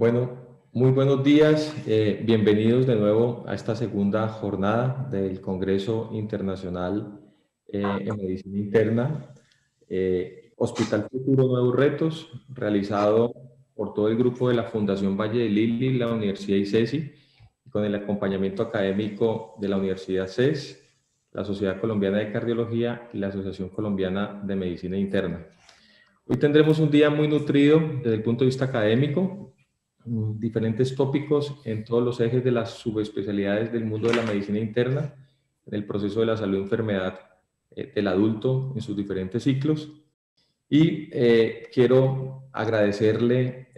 Bueno, muy buenos días. Bienvenidos de nuevo a esta segunda jornada del Congreso Internacional en Medicina Interna, Hospital Futuro Nuevos Retos, realizado por todo el grupo de la Fundación Valle de Lili, la Universidad ICESI, con el acompañamiento académico de la Universidad CES, la Sociedad Colombiana de Cardiología y la Asociación Colombiana de Medicina Interna. Hoy tendremos un día muy nutrido desde el punto de vista académico, diferentes tópicos en todos los ejes de las subespecialidades del mundo de la medicina interna, en el proceso de la salud y enfermedad del adulto en sus diferentes ciclos. Y quiero agradecerle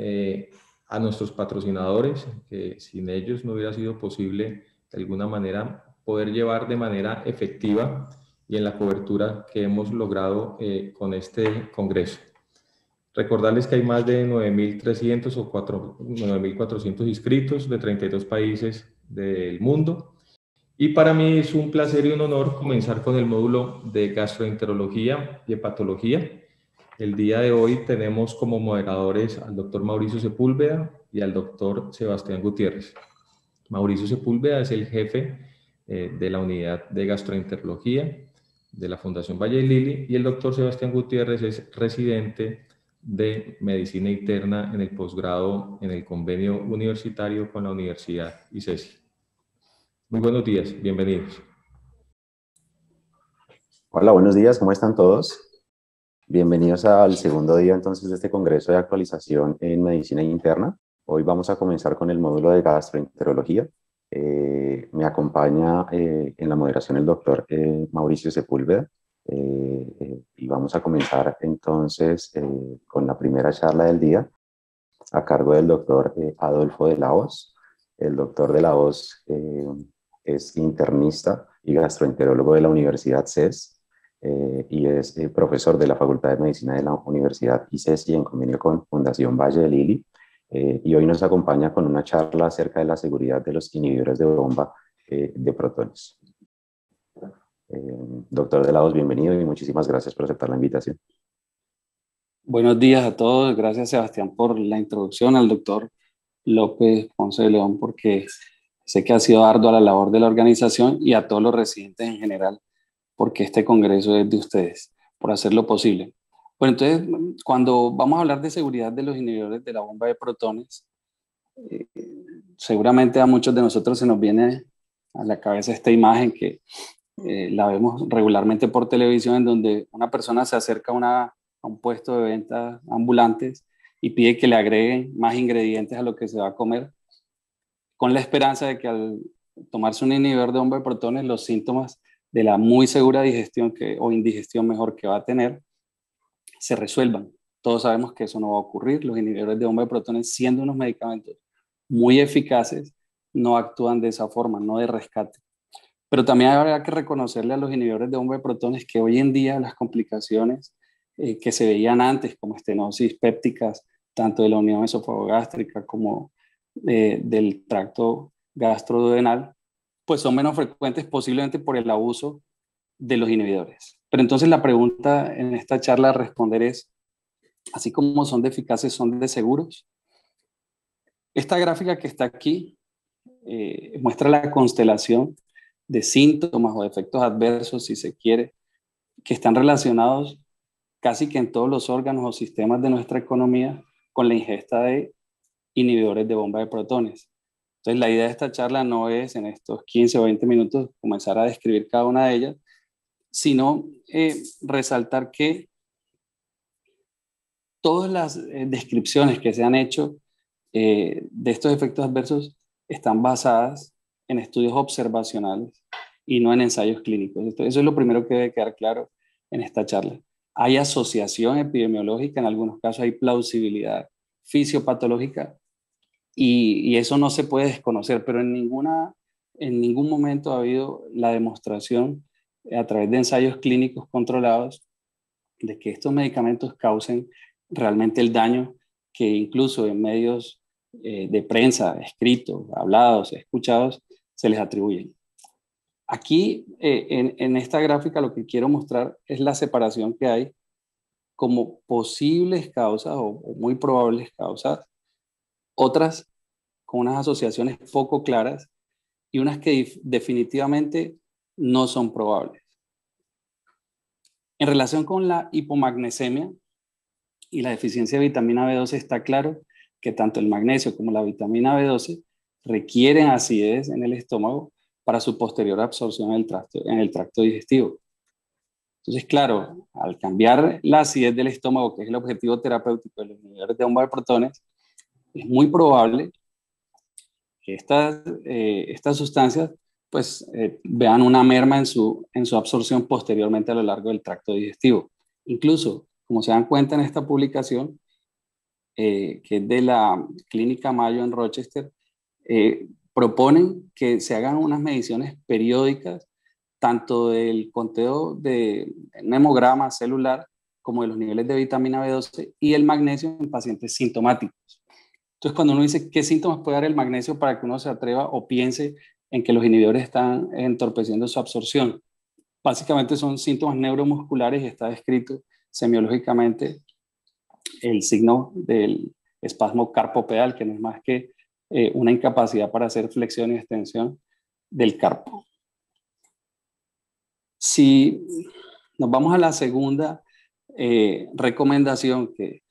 a nuestros patrocinadores, que sin ellos no hubiera sido posible de alguna manera poder llevar de manera efectiva y en la cobertura que hemos logrado con este congreso. Recordarles que hay más de 9.300 o 9.400 inscritos de 32 países del mundo. Y para mí es un placer y un honor comenzar con el módulo de gastroenterología y hepatología. El día de hoy tenemos como moderadores al doctor Mauricio Sepúlveda y al doctor Sebastián Gutiérrez. Mauricio Sepúlveda es el jefe de la unidad de gastroenterología de la Fundación Valle de Lili y el doctor Sebastián Gutiérrez es residente de Medicina Interna en el posgrado en el convenio universitario con la Universidad ICESI. Muy buenos días, bienvenidos. Hola, buenos días, ¿cómo están todos? Bienvenidos al segundo día entonces de este Congreso de Actualización en Medicina Interna. Hoy vamos a comenzar con el módulo de gastroenterología. Me acompaña en la moderación el doctor Mauricio Sepúlveda. Y vamos a comenzar entonces con la primera charla del día a cargo del doctor Adolfo de la Hoz. El doctor de la Hoz es internista y gastroenterólogo de la Universidad CES y es profesor de la Facultad de Medicina de la Universidad ICESI en convenio con Fundación Valle de Lili. Y hoy nos acompaña con una charla acerca de la seguridad de los inhibidores de bomba de protones. Doctor de la Hoz, bienvenido y muchísimas gracias por aceptar la invitación. Buenos días a todos. Gracias, Sebastián, por la introducción, al doctor López Ponce de León, porque sé que ha sido ardua la labor de la organización, y a todos los residentes en general, porque este congreso es de ustedes, por hacerlo posible. Bueno, entonces, cuando vamos a hablar de seguridad de los inhibidores de la bomba de protones, seguramente a muchos de nosotros se nos viene a la cabeza esta imagen que la vemos regularmente por televisión, en donde una persona se acerca a un puesto de ventas ambulantes y pide que le agreguen más ingredientes a lo que se va a comer, con la esperanza de que al tomarse un inhibidor de bomba de protones, los síntomas de la muy segura digestión o indigestión mejor que va a tener se resuelvan. Todos sabemos que eso no va a ocurrir. Los inhibidores de bomba de protones, siendo unos medicamentos muy eficaces, no actúan de esa forma, no de rescate. Pero también habrá que reconocerle a los inhibidores de bomba de protones que hoy en día las complicaciones que se veían antes, como estenosis pépticas, tanto de la unión esofagogástrica como del tracto gastroduodenal, pues son menos frecuentes, posiblemente por el abuso de los inhibidores. Pero entonces la pregunta en esta charla a responder es, así como son de eficaces, ¿son de seguros? Esta gráfica que está aquí muestra la constelación de síntomas o de efectos adversos, si se quiere, que están relacionados casi que en todos los órganos o sistemas de nuestra economía con la ingesta de inhibidores de bomba de protones. Entonces, la idea de esta charla no es en estos 15 o 20 minutos comenzar a describir cada una de ellas, sino resaltar que todas las descripciones que se han hecho de estos efectos adversos están basadas en estudios observacionales y no en ensayos clínicos. Eso es lo primero que debe quedar claro en esta charla. Hay asociación epidemiológica, en algunos casos hay plausibilidad fisiopatológica, y eso no se puede desconocer, pero en ningún momento ha habido la demostración a través de ensayos clínicos controlados de que estos medicamentos causen realmente el daño que incluso en medios de prensa, escritos, hablados, escuchados, se les atribuyen. Aquí, en esta gráfica, lo que quiero mostrar es la separación que hay como posibles causas o muy probables causas otras con unas asociaciones poco claras y unas que definitivamente no son probables. En relación con la hipomagnesemia y la deficiencia de vitamina B12, está claro que tanto el magnesio como la vitamina B12 requieren acidez en el estómago para su posterior absorción en el tracto digestivo. Entonces, claro, al cambiar la acidez del estómago, que es el objetivo terapéutico de los inhibidores de bomba de protones, es muy probable que estas sustancias pues, vean una merma en su absorción posteriormente a lo largo del tracto digestivo. Incluso, como se dan cuenta en esta publicación, que es de la Clínica Mayo en Rochester, proponen que se hagan unas mediciones periódicas tanto del conteo de un hemograma celular como de los niveles de vitamina B12 y el magnesio en pacientes sintomáticos. Entonces, cuando uno dice qué síntomas puede dar el magnesio para que uno se atreva o piense en que los inhibidores están entorpeciendo su absorción, básicamente son síntomas neuromusculares y está descrito semiológicamente el signo del espasmo carpopedal, que no es más que una incapacidad para hacer flexión y extensión del carpo. Si nos vamos a la segunda recomendación que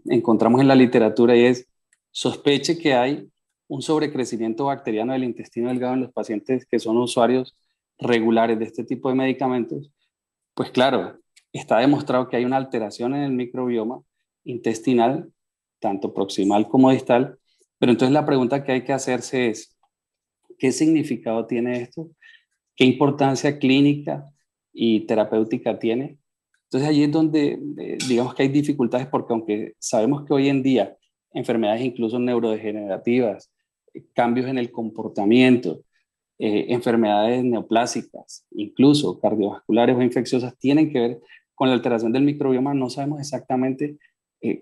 encontramos en la literatura, y es: sospeche que hay un sobrecrecimiento bacteriano del intestino delgado en los pacientes que son usuarios regulares de este tipo de medicamentos. Pues claro, está demostrado que hay una alteración en el microbioma intestinal, tanto proximal como distal, pero entonces la pregunta que hay que hacerse es: ¿qué significado tiene esto? ¿Qué importancia clínica y terapéutica tiene? Entonces allí es donde digamos que hay dificultades, porque aunque sabemos que hoy en día enfermedades incluso neurodegenerativas, cambios en el comportamiento, enfermedades neoplásicas, incluso cardiovasculares o infecciosas, tienen que ver con la alteración del microbioma, no sabemos exactamente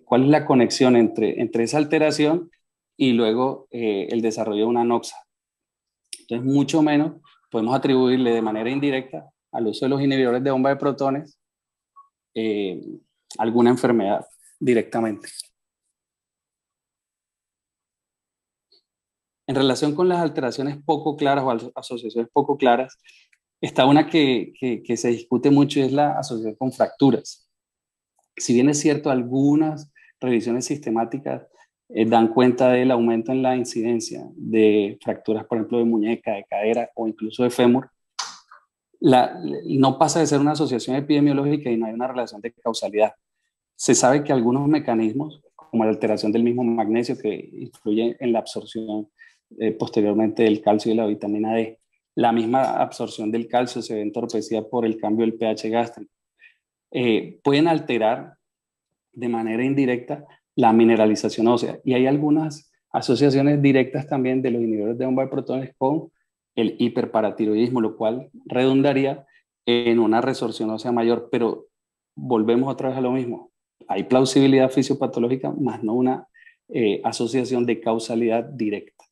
cuál es la conexión entre esa alteración y luego el desarrollo de una noxa. Entonces, mucho menos podemos atribuirle de manera indirecta al uso de los inhibidores de bomba de protones alguna enfermedad directamente. En relación con las alteraciones poco claras o asociaciones poco claras, está una que se discute mucho, y es la asociación con fracturas. Si bien es cierto, algunas revisiones sistemáticas dan cuenta del aumento en la incidencia de fracturas, por ejemplo, de muñeca, de cadera o incluso de fémur, no pasa de ser una asociación epidemiológica y no hay una relación de causalidad. Se sabe que algunos mecanismos, como la alteración del mismo magnesio, que influye en la absorción posteriormente del calcio y la vitamina D, la misma absorción del calcio se ve entorpecida por el cambio del pH gástrico, pueden alterar de manera indirecta la mineralización ósea. Y hay algunas asociaciones directas también de los inhibidores de bomba de protones con el hiperparatiroidismo, lo cual redundaría en una resorción ósea mayor. Pero volvemos otra vez a lo mismo. Hay plausibilidad fisiopatológica, más no una asociación de causalidad directa.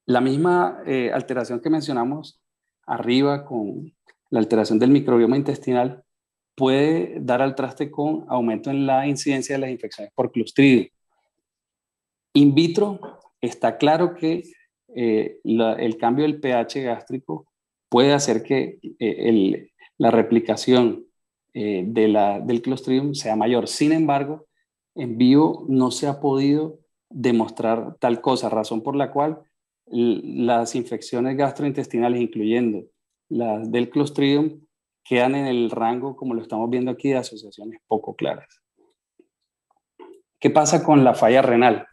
La misma alteración que mencionamos arriba con la alteración del microbioma intestinal puede dar al traste con aumento en la incidencia de las infecciones por Clostridium. In vitro está claro que el cambio del pH gástrico puede hacer que la replicación del Clostridium sea mayor. Sin embargo, en vivo no se ha podido demostrar tal cosa, razón por la cual las infecciones gastrointestinales, incluyendo las del Clostridium, quedan en el rango, como lo estamos viendo aquí, de asociaciones poco claras. ¿Qué pasa con la falla renal?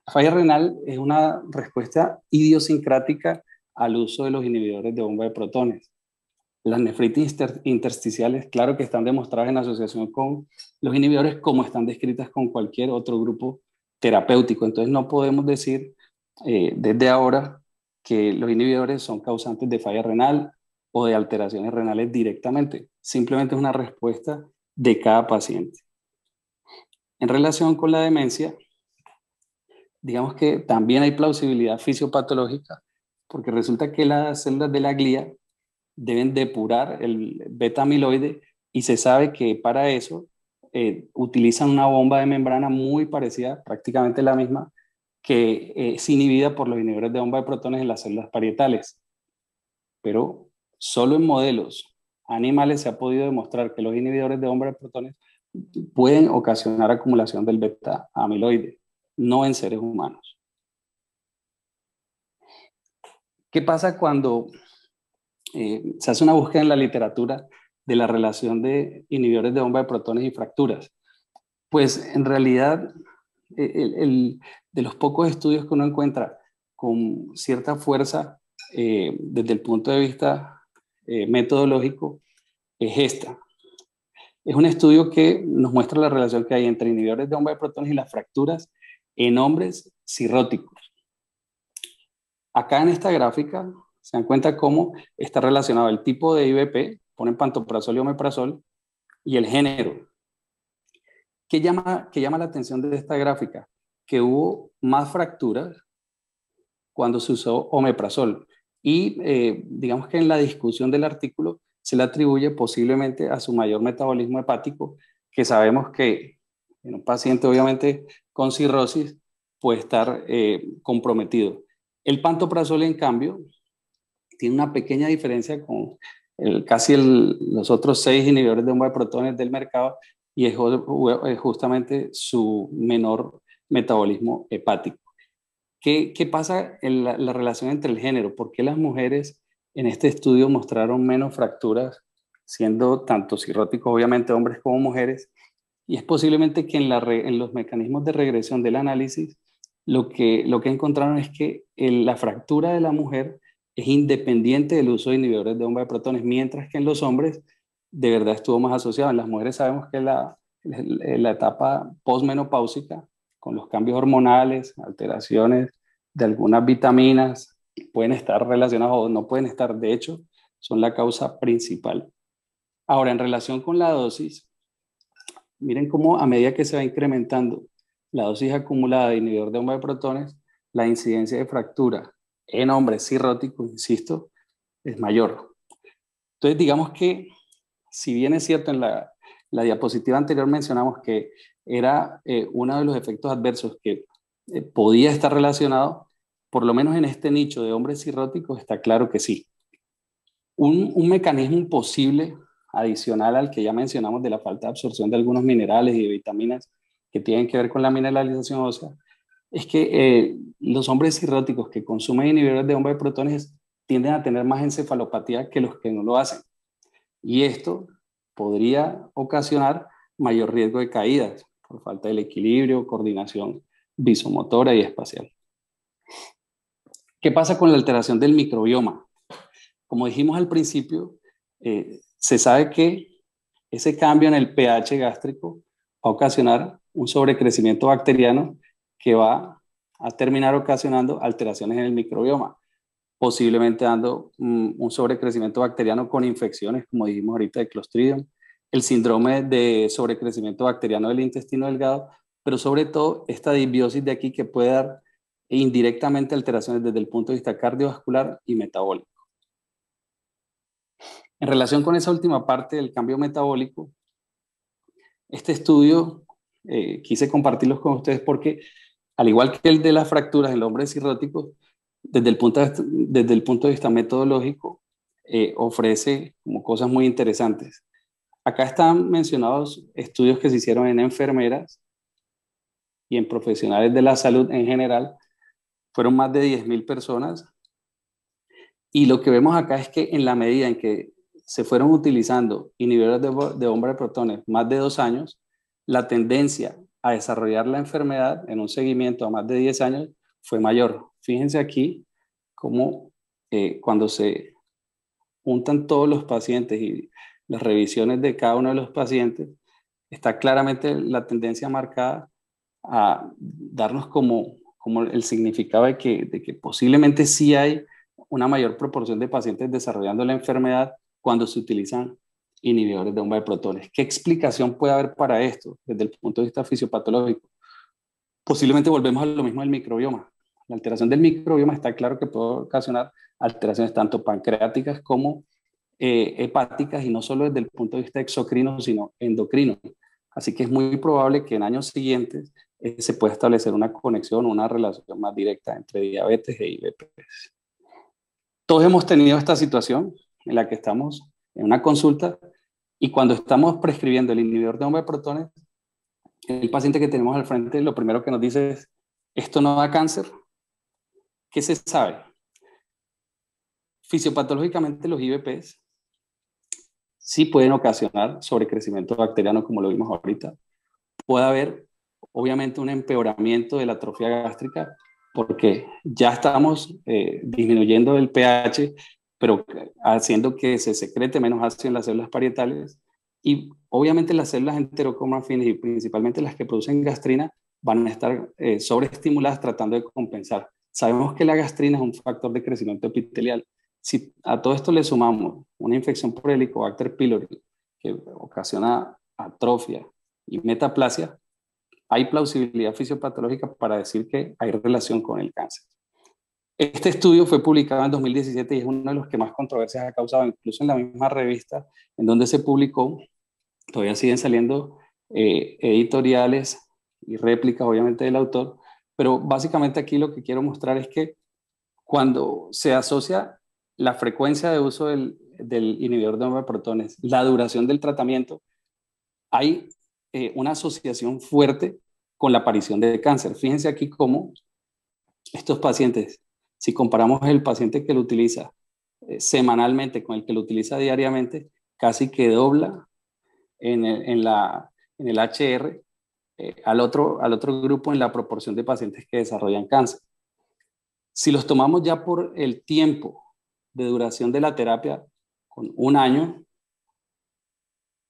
La falla renal es una respuesta idiosincrática al uso de los inhibidores de bomba de protones. Las nefritis intersticiales, claro que están demostradas en asociación con los inhibidores, como están descritas con cualquier otro grupo terapéutico. Entonces no podemos decir desde ahora que los inhibidores son causantes de falla renal o de alteraciones renales directamente. Simplemente es una respuesta de cada paciente. En relación con la demencia, digamos que también hay plausibilidad fisiopatológica, porque resulta que las células de la glía deben depurar el beta amiloide, y se sabe que para eso utilizan una bomba de membrana muy parecida, prácticamente la misma, que es inhibida por los inhibidores de bomba de protones en las células parietales. Pero solo en modelos animales se ha podido demostrar que los inhibidores de bomba de protones pueden ocasionar acumulación del beta amiloide, no en seres humanos. ¿Qué pasa cuando se hace una búsqueda en la literatura de la relación de inhibidores de bomba de protones y fracturas? Pues en realidad, de los pocos estudios que uno encuentra con cierta fuerza desde el punto de vista metodológico, es esta. Es un estudio que nos muestra la relación que hay entre inhibidores de bomba de protones y las fracturas en hombres cirróticos. Acá en esta gráfica se dan cuenta cómo está relacionado el tipo de IVP, ponen pantoprazol y omeprazol, y el género. ¿Qué llama la atención de esta gráfica? Que hubo más fracturas cuando se usó omeprazol. Y digamos que en la discusión del artículo se le atribuye posiblemente a su mayor metabolismo hepático, que sabemos que en un paciente obviamente con cirrosis puede estar comprometido. El pantoprazol, en cambio, tiene una pequeña diferencia con los otros 6 inhibidores de bomba de protones del mercado, y es justamente su menor metabolismo hepático. ¿Qué pasa en la relación entre el género? ¿Por qué las mujeres en este estudio mostraron menos fracturas, siendo tanto cirróticos, obviamente, hombres como mujeres? Y es posiblemente que en los mecanismos de regresión del análisis, lo que encontraron es que la fractura de la mujer es independiente del uso de inhibidores de bomba de protones, mientras que en los hombres de verdad estuvo más asociado. En las mujeres sabemos que la etapa postmenopáusica, con los cambios hormonales, alteraciones de algunas vitaminas, pueden estar relacionados o no pueden estar, de hecho, son la causa principal. Ahora, en relación con la dosis, miren cómo a medida que se va incrementando la dosis acumulada de inhibidor de bomba de protones, la incidencia de fractura en hombres cirróticos, insisto, es mayor. Entonces, digamos que, si bien es cierto, en la diapositiva anterior mencionamos que era uno de los efectos adversos que podía estar relacionado, por lo menos en este nicho de hombres cirróticos está claro que sí. Un mecanismo posible adicional al que ya mencionamos de la falta de absorción de algunos minerales y de vitaminas que tienen que ver con la mineralización ósea, es que los hombres cirróticos que consumen inhibidores de bomba de protones tienden a tener más encefalopatía que los que no lo hacen. Y esto podría ocasionar mayor riesgo de caídas por falta del equilibrio, coordinación visomotora y espacial. ¿Qué pasa con la alteración del microbioma? Como dijimos al principio, se sabe que ese cambio en el pH gástrico va a ocasionar un sobrecrecimiento bacteriano que va a terminar ocasionando alteraciones en el microbioma, posiblemente dando un sobrecrecimiento bacteriano con infecciones, como dijimos ahorita, de Clostridium, el síndrome de sobrecrecimiento bacteriano del intestino delgado, pero sobre todo esta disbiosis de aquí que puede dar indirectamente alteraciones desde el punto de vista cardiovascular y metabólico. En relación con esa última parte del cambio metabólico, este estudio quise compartirlos con ustedes porque, al igual que el de las fracturas en los hombres cirróticos, desde el punto de vista metodológico, ofrece como cosas muy interesantes. Acá están mencionados estudios que se hicieron en enfermeras y en profesionales de la salud en general. Fueron más de 10,000 personas. Y lo que vemos acá es que en la medida en que se fueron utilizando inhibidores de bomba de protones más de 2 años, la tendencia a desarrollar la enfermedad en un seguimiento a más de 10 años fue mayor. Fíjense aquí cómo cuando se juntan todos los pacientes y las revisiones de cada uno de los pacientes, está claramente la tendencia marcada a darnos como el significado de que posiblemente sí hay una mayor proporción de pacientes desarrollando la enfermedad cuando se utilizan inhibidores de bomba de protones. ¿Qué explicación puede haber para esto desde el punto de vista fisiopatológico? Posiblemente volvemos a lo mismo del microbioma. La alteración del microbioma está claro que puede ocasionar alteraciones tanto pancreáticas como hepáticas, y no solo desde el punto de vista exocrino, sino endocrino. Así que es muy probable que en años siguientes se pueda establecer una conexión, una relación más directa entre diabetes e IBPs. Todos hemos tenido esta situación en la que estamos en una consulta y cuando estamos prescribiendo el inhibidor de bomba de protones, el paciente que tenemos al frente lo primero que nos dice es, ¿esto no da cáncer? ¿Qué se sabe? Fisiopatológicamente los IBPs sí pueden ocasionar sobrecrecimiento bacteriano, como lo vimos ahorita. Puede haber, obviamente, un empeoramiento de la atrofia gástrica, porque ya estamos disminuyendo el pH, pero haciendo que se secrete menos ácido en las células parietales. Y obviamente las células enterocromafines y principalmente las que producen gastrina van a estar sobreestimuladas tratando de compensar. Sabemos que la gastrina es un factor de crecimiento epitelial. Si a todo esto le sumamos una infección por Helicobacter pylori que ocasiona atrofia y metaplasia, hay plausibilidad fisiopatológica para decir que hay relación con el cáncer. Este estudio fue publicado en 2017 y es uno de los que más controversias ha causado, incluso en la misma revista en donde se publicó. Todavía siguen saliendo editoriales y réplicas, obviamente, del autor, pero básicamente aquí lo que quiero mostrar es que cuando se asocia la frecuencia de uso del inhibidor de bomba de protones, la duración del tratamiento, hay una asociación fuerte con la aparición de cáncer. Fíjense aquí cómo estos pacientes, si comparamos el paciente que lo utiliza semanalmente con el que lo utiliza diariamente, casi que dobla en el HR al otro grupo en la proporción de pacientes que desarrollan cáncer. Si los tomamos ya por el tiempo de duración de la terapia, con 1 año,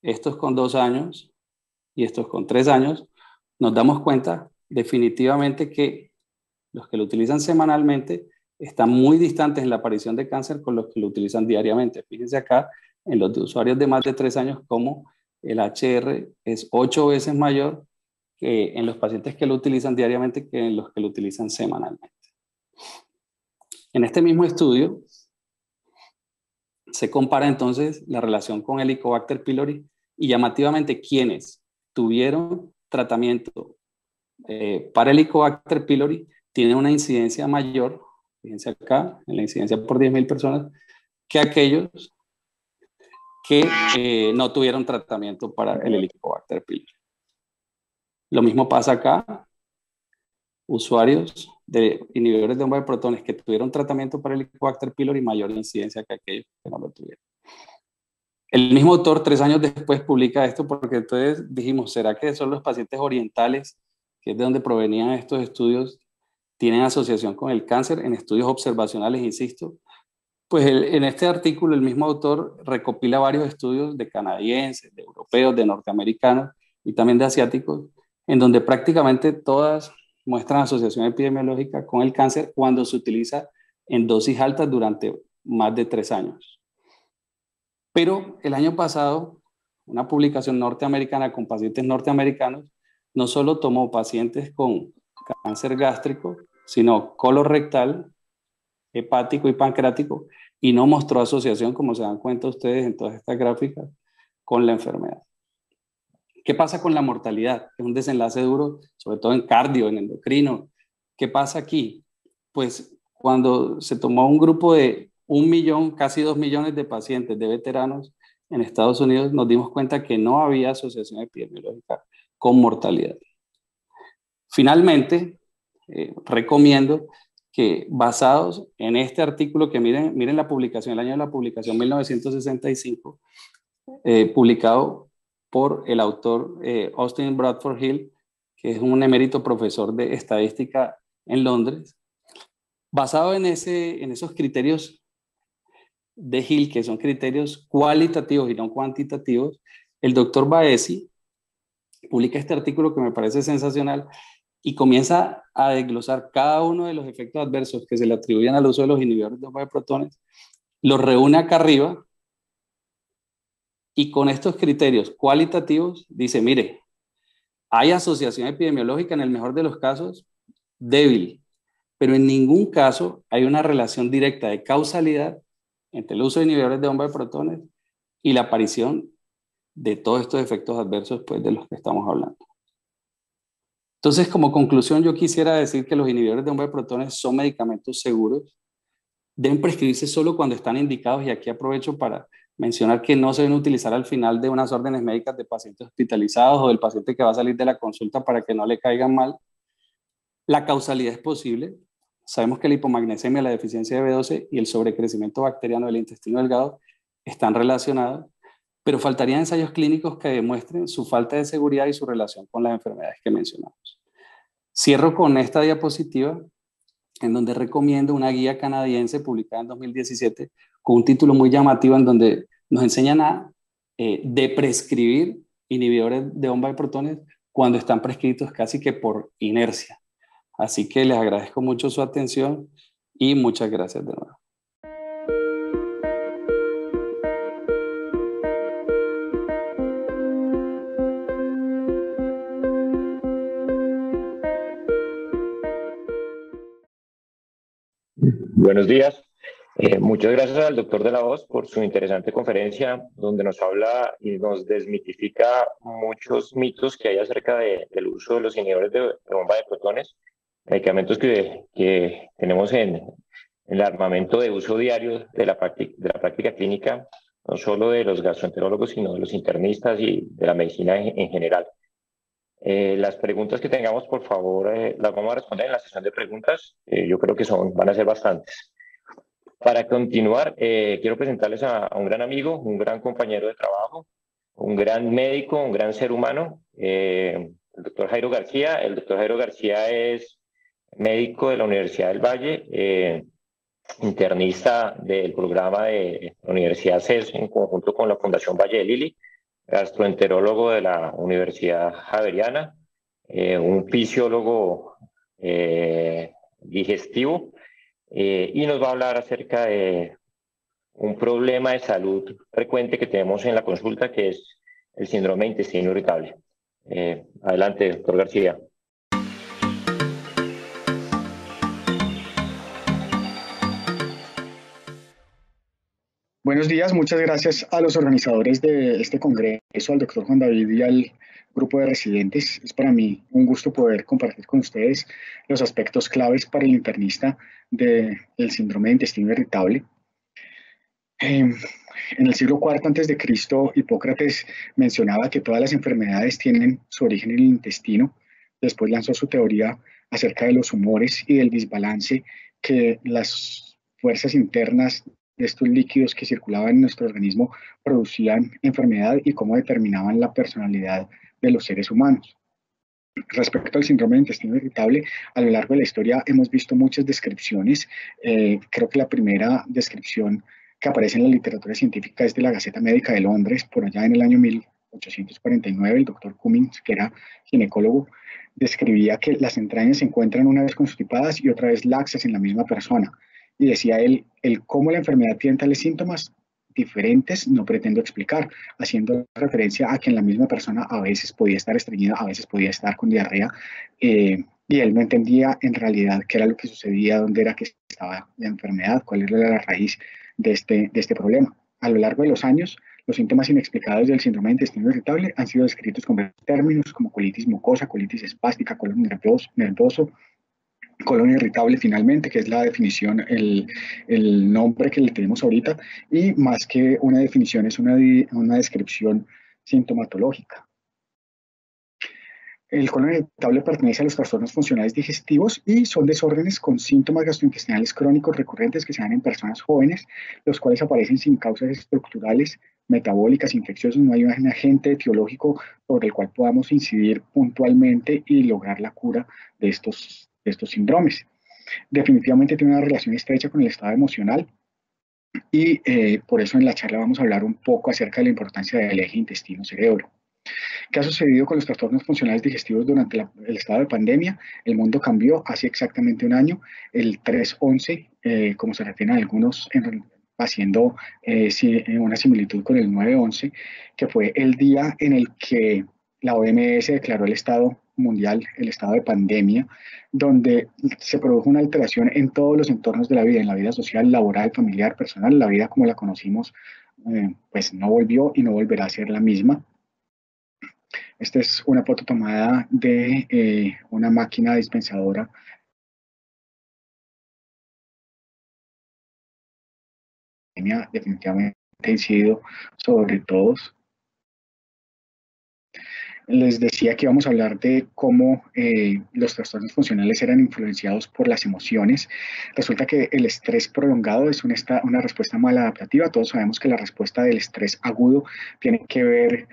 estos con 2 años y estos con 3 años, nos damos cuenta definitivamente que los que lo utilizan semanalmente están muy distantes en la aparición de cáncer con los que lo utilizan diariamente. Fíjense acá, en los de usuarios de más de 3 años, cómo el HR es 8 veces mayor que en los pacientes que lo utilizan diariamente que en los que lo utilizan semanalmente. En este mismo estudio se compara entonces la relación con Helicobacter pylori y llamativamente quienes tuvieron tratamiento para Helicobacter pylori tienen una incidencia mayor, fíjense acá, en la incidencia por 10.000 personas, que aquellos que no tuvieron tratamiento para el Helicobacter pylori. Lo mismo pasa acá, usuarios de inhibidores de bomba de protones que tuvieron tratamiento para el Helicobacter pylori, mayor incidencia que aquellos que no lo tuvieron. El mismo autor 3 años después publica esto porque entonces dijimos, ¿será que son los pacientes orientales, que es de donde provenían estos estudios, tienen asociación con el cáncer? En estudios observacionales, insisto, pues en este artículo el mismo autor recopila varios estudios de canadienses, de europeos, de norteamericanos y también de asiáticos, en donde prácticamente todas muestran asociación epidemiológica con el cáncer cuando se utiliza en dosis altas durante más de 3 años. Pero el año pasado, una publicación norteamericana con pacientes norteamericanos no solo tomó pacientes con cáncer gástrico, sino colorectal, hepático y pancreático, y no mostró asociación, como se dan cuenta ustedes en todas estas gráficas, con la enfermedad. ¿Qué pasa con la mortalidad? Es un desenlace duro, sobre todo en cardio, en endocrino. ¿Qué pasa aquí? Pues cuando se tomó un grupo de 1 millón, casi 2 millones de pacientes, de veteranos en Estados Unidos, nos dimos cuenta que no había asociación epidemiológica con mortalidad. Finalmente, recomiendo que basados en este artículo, que miren la publicación, el año de la publicación 1965, publicado por el autor Austin Bradford Hill, que es un emérito profesor de estadística en Londres. Basado en esos criterios de Hill, que son criterios cualitativos y no cuantitativos, el doctor Baesi publica este artículo que me parece sensacional y comienza a desglosar cada uno de los efectos adversos que se le atribuyen al uso de los inhibidores de bomba de protones, los reúne acá arriba y con estos criterios cualitativos dice, mire, hay asociación epidemiológica en el mejor de los casos débil, pero en ningún caso hay una relación directa de causalidad entre el uso de inhibidores de bomba de protones y la aparición de todos estos efectos adversos pues, de los que estamos hablando. Entonces, como conclusión, yo quisiera decir que los inhibidores de bomba de protones son medicamentos seguros, deben prescribirse solo cuando están indicados, y aquí aprovecho para mencionar que no se deben utilizar al final de unas órdenes médicas de pacientes hospitalizados o del paciente que va a salir de la consulta para que no le caigan mal. La causalidad es posible. Sabemos que la hipomagnesemia, la deficiencia de B12 y el sobrecrecimiento bacteriano del intestino delgado están relacionados, pero faltarían ensayos clínicos que demuestren su falta de seguridad y su relación con las enfermedades que mencionamos. Cierro con esta diapositiva, en donde recomiendo una guía canadiense publicada en 2017 con un título muy llamativo en donde nos enseñan a prescribir inhibidores de bomba de protones cuando están prescritos casi que por inercia. Así que les agradezco mucho su atención y muchas gracias de nuevo. Buenos días. Muchas gracias al doctor de la Hoz por su interesante conferencia, donde nos habla y nos desmitifica muchos mitos que hay acerca del uso de los inhibidores de bomba de protones, medicamentos que tenemos en el armamento de uso diario de la práctica clínica, no solo de los gastroenterólogos, sino de los internistas y de la medicina en general. Las preguntas que tengamos, por favor, las vamos a responder en la sesión de preguntas. Yo creo que van a ser bastantes. Para continuar, quiero presentarles a un gran amigo, un gran compañero de trabajo, un gran médico, un gran ser humano, el doctor Jairo García. El doctor Jairo García es médico de la Universidad del Valle, internista del programa de la Universidad CES en conjunto con la Fundación Valle de Lili, gastroenterólogo de la Universidad Javeriana, un fisiólogo digestivo, y nos va a hablar acerca de un problema de salud frecuente que tenemos en la consulta, que es el síndrome de intestino irritable. Adelante, doctor García. Buenos días, muchas gracias a los organizadores de este congreso, al doctor Juan David y al grupo de residentes. Es para mí un gusto poder compartir con ustedes los aspectos claves para el internista del síndrome de intestino irritable. En el siglo IV a.C., Hipócrates mencionaba que todas las enfermedades tienen su origen en el intestino. Después lanzó su teoría acerca de los humores y del desbalance que las fuerzas internas de estos líquidos que circulaban en nuestro organismo producían enfermedad y cómo determinaban la personalidad de los seres humanos. Respecto al síndrome de intestino irritable, a lo largo de la historia hemos visto muchas descripciones. Creo que la primera descripción que aparece en la literatura científica es de la Gaceta Médica de Londres, por allá en el año 1849. El doctor Cummings, que era ginecólogo, describía que las entrañas se encuentran una vez constipadas y otra vez laxas en la misma persona. Y decía él, cómo la enfermedad tiene tales síntomas diferentes no pretendo explicar, haciendo referencia a que en la misma persona a veces podía estar estreñida, a veces podía estar con diarrea, y él no entendía en realidad qué era lo que sucedía, dónde era que estaba la enfermedad, cuál era la raíz de este problema. A lo largo de los años, los síntomas inexplicados del síndrome de intestino irritable han sido descritos con términos como colitis mucosa, colitis espástica, colon nervioso, colon irritable finalmente, que es la definición, el nombre que le tenemos ahorita, y más que una definición es una descripción sintomatológica. El colon irritable pertenece a los trastornos funcionales digestivos y son desórdenes con síntomas gastrointestinales crónicos recurrentes que se dan en personas jóvenes, los cuales aparecen sin causas estructurales, metabólicas, infecciosas. No hay un agente etiológico sobre el cual podamos incidir puntualmente y lograr la cura de estos síndromes. Definitivamente tiene una relación estrecha con el estado emocional y por eso en la charla vamos a hablar un poco acerca de la importancia del eje intestino-cerebro. ¿Qué ha sucedido con los trastornos funcionales digestivos durante el estado de pandemia? El mundo cambió hace exactamente un año, el 3/11, como se refieren a algunos, haciendo una similitud con el 9/11, que fue el día en el que la OMS declaró el estado mundial, el estado de pandemia, donde se produjo una alteración en todos los entornos de la vida, en la vida social, laboral, familiar, personal, la vida como la conocimos pues no volvió y no volverá a ser la misma. Esta es una foto tomada de una máquina dispensadora definitivamente ha incidido sobre todos. Les decía que íbamos a hablar de cómo los trastornos funcionales eran influenciados por las emociones. Resulta que el estrés prolongado es una respuesta maladaptativa. Todos sabemos que la respuesta del estrés agudo tiene que ver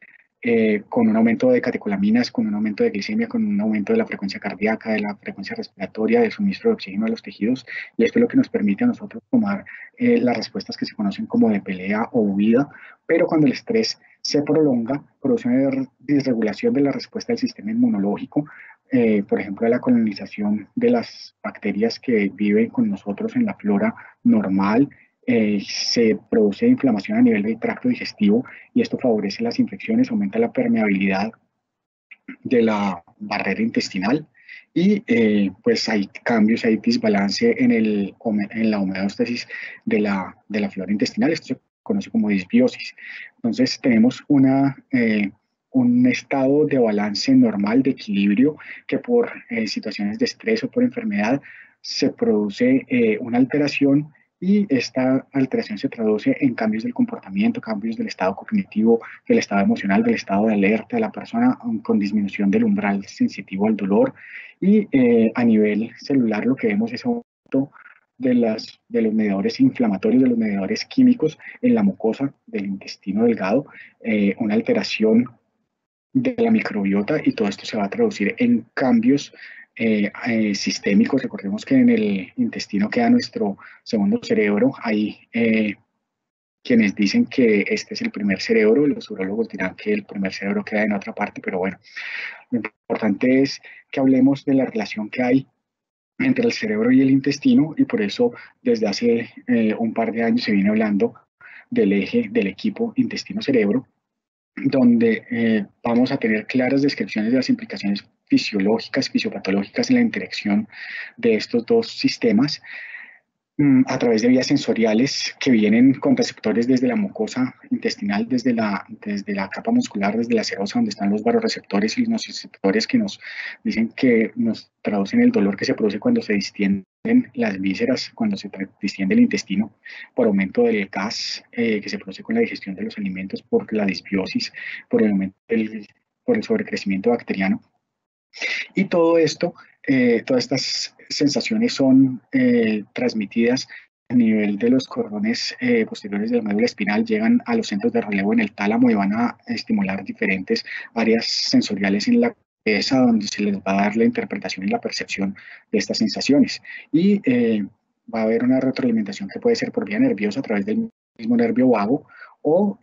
con un aumento de catecolaminas, con un aumento de glicemia, con un aumento de la frecuencia cardíaca, de la frecuencia respiratoria, del suministro de oxígeno a los tejidos, y esto es lo que nos permite a nosotros tomar las respuestas que se conocen como de pelea o huida. Pero cuando el estrés se prolonga, produce una disregulación de la respuesta del sistema inmunológico, por ejemplo, de la colonización de las bacterias que viven con nosotros en la flora normal. Se produce inflamación a nivel del tracto digestivo y esto favorece las infecciones, aumenta la permeabilidad de la barrera intestinal y pues hay cambios, hay desbalance en la homeostasis de la flora intestinal. Esto se conoce como disbiosis. Entonces tenemos un estado de balance normal, de equilibrio, que por situaciones de estrés o por enfermedad se produce una alteración, y esta alteración se traduce en cambios del comportamiento, cambios del estado cognitivo, del estado emocional, del estado de alerta de la persona, con disminución del umbral sensitivo al dolor. Y a nivel celular lo que vemos es aumento de los mediadores inflamatorios, de los mediadores químicos en la mucosa del intestino delgado, una alteración de la microbiota, y todo esto se va a traducir en cambios sistémicos. Recordemos que en el intestino queda nuestro segundo cerebro. Hay quienes dicen que este es el primer cerebro, los urólogos dirán que el primer cerebro queda en otra parte, pero bueno, lo importante es que hablemos de la relación que hay entre el cerebro y el intestino, y por eso desde hace un par de años se viene hablando del eje del equipo intestino-cerebro, donde vamos a tener claras descripciones de las implicaciones fisiológicas, fisiopatológicas en la interacción de estos dos sistemas, a través de vías sensoriales que vienen con receptores desde la mucosa intestinal, desde la capa muscular, desde la serosa, donde están los varoreceptores y los nociceptores, que nos dicen, que nos traducen el dolor que se produce cuando se distienden las vísceras, cuando se distiende el intestino, por aumento del gas que se produce con la digestión de los alimentos, por la disbiosis, por el sobrecrecimiento bacteriano. Y todo esto, todas estas sensaciones son transmitidas a nivel de los cordones posteriores de la médula espinal, llegan a los centros de relevo en el tálamo y van a estimular diferentes áreas sensoriales en la cabeza, donde se les va a dar la interpretación y la percepción de estas sensaciones. Y va a haber una retroalimentación que puede ser por vía nerviosa a través del mismo nervio vago, o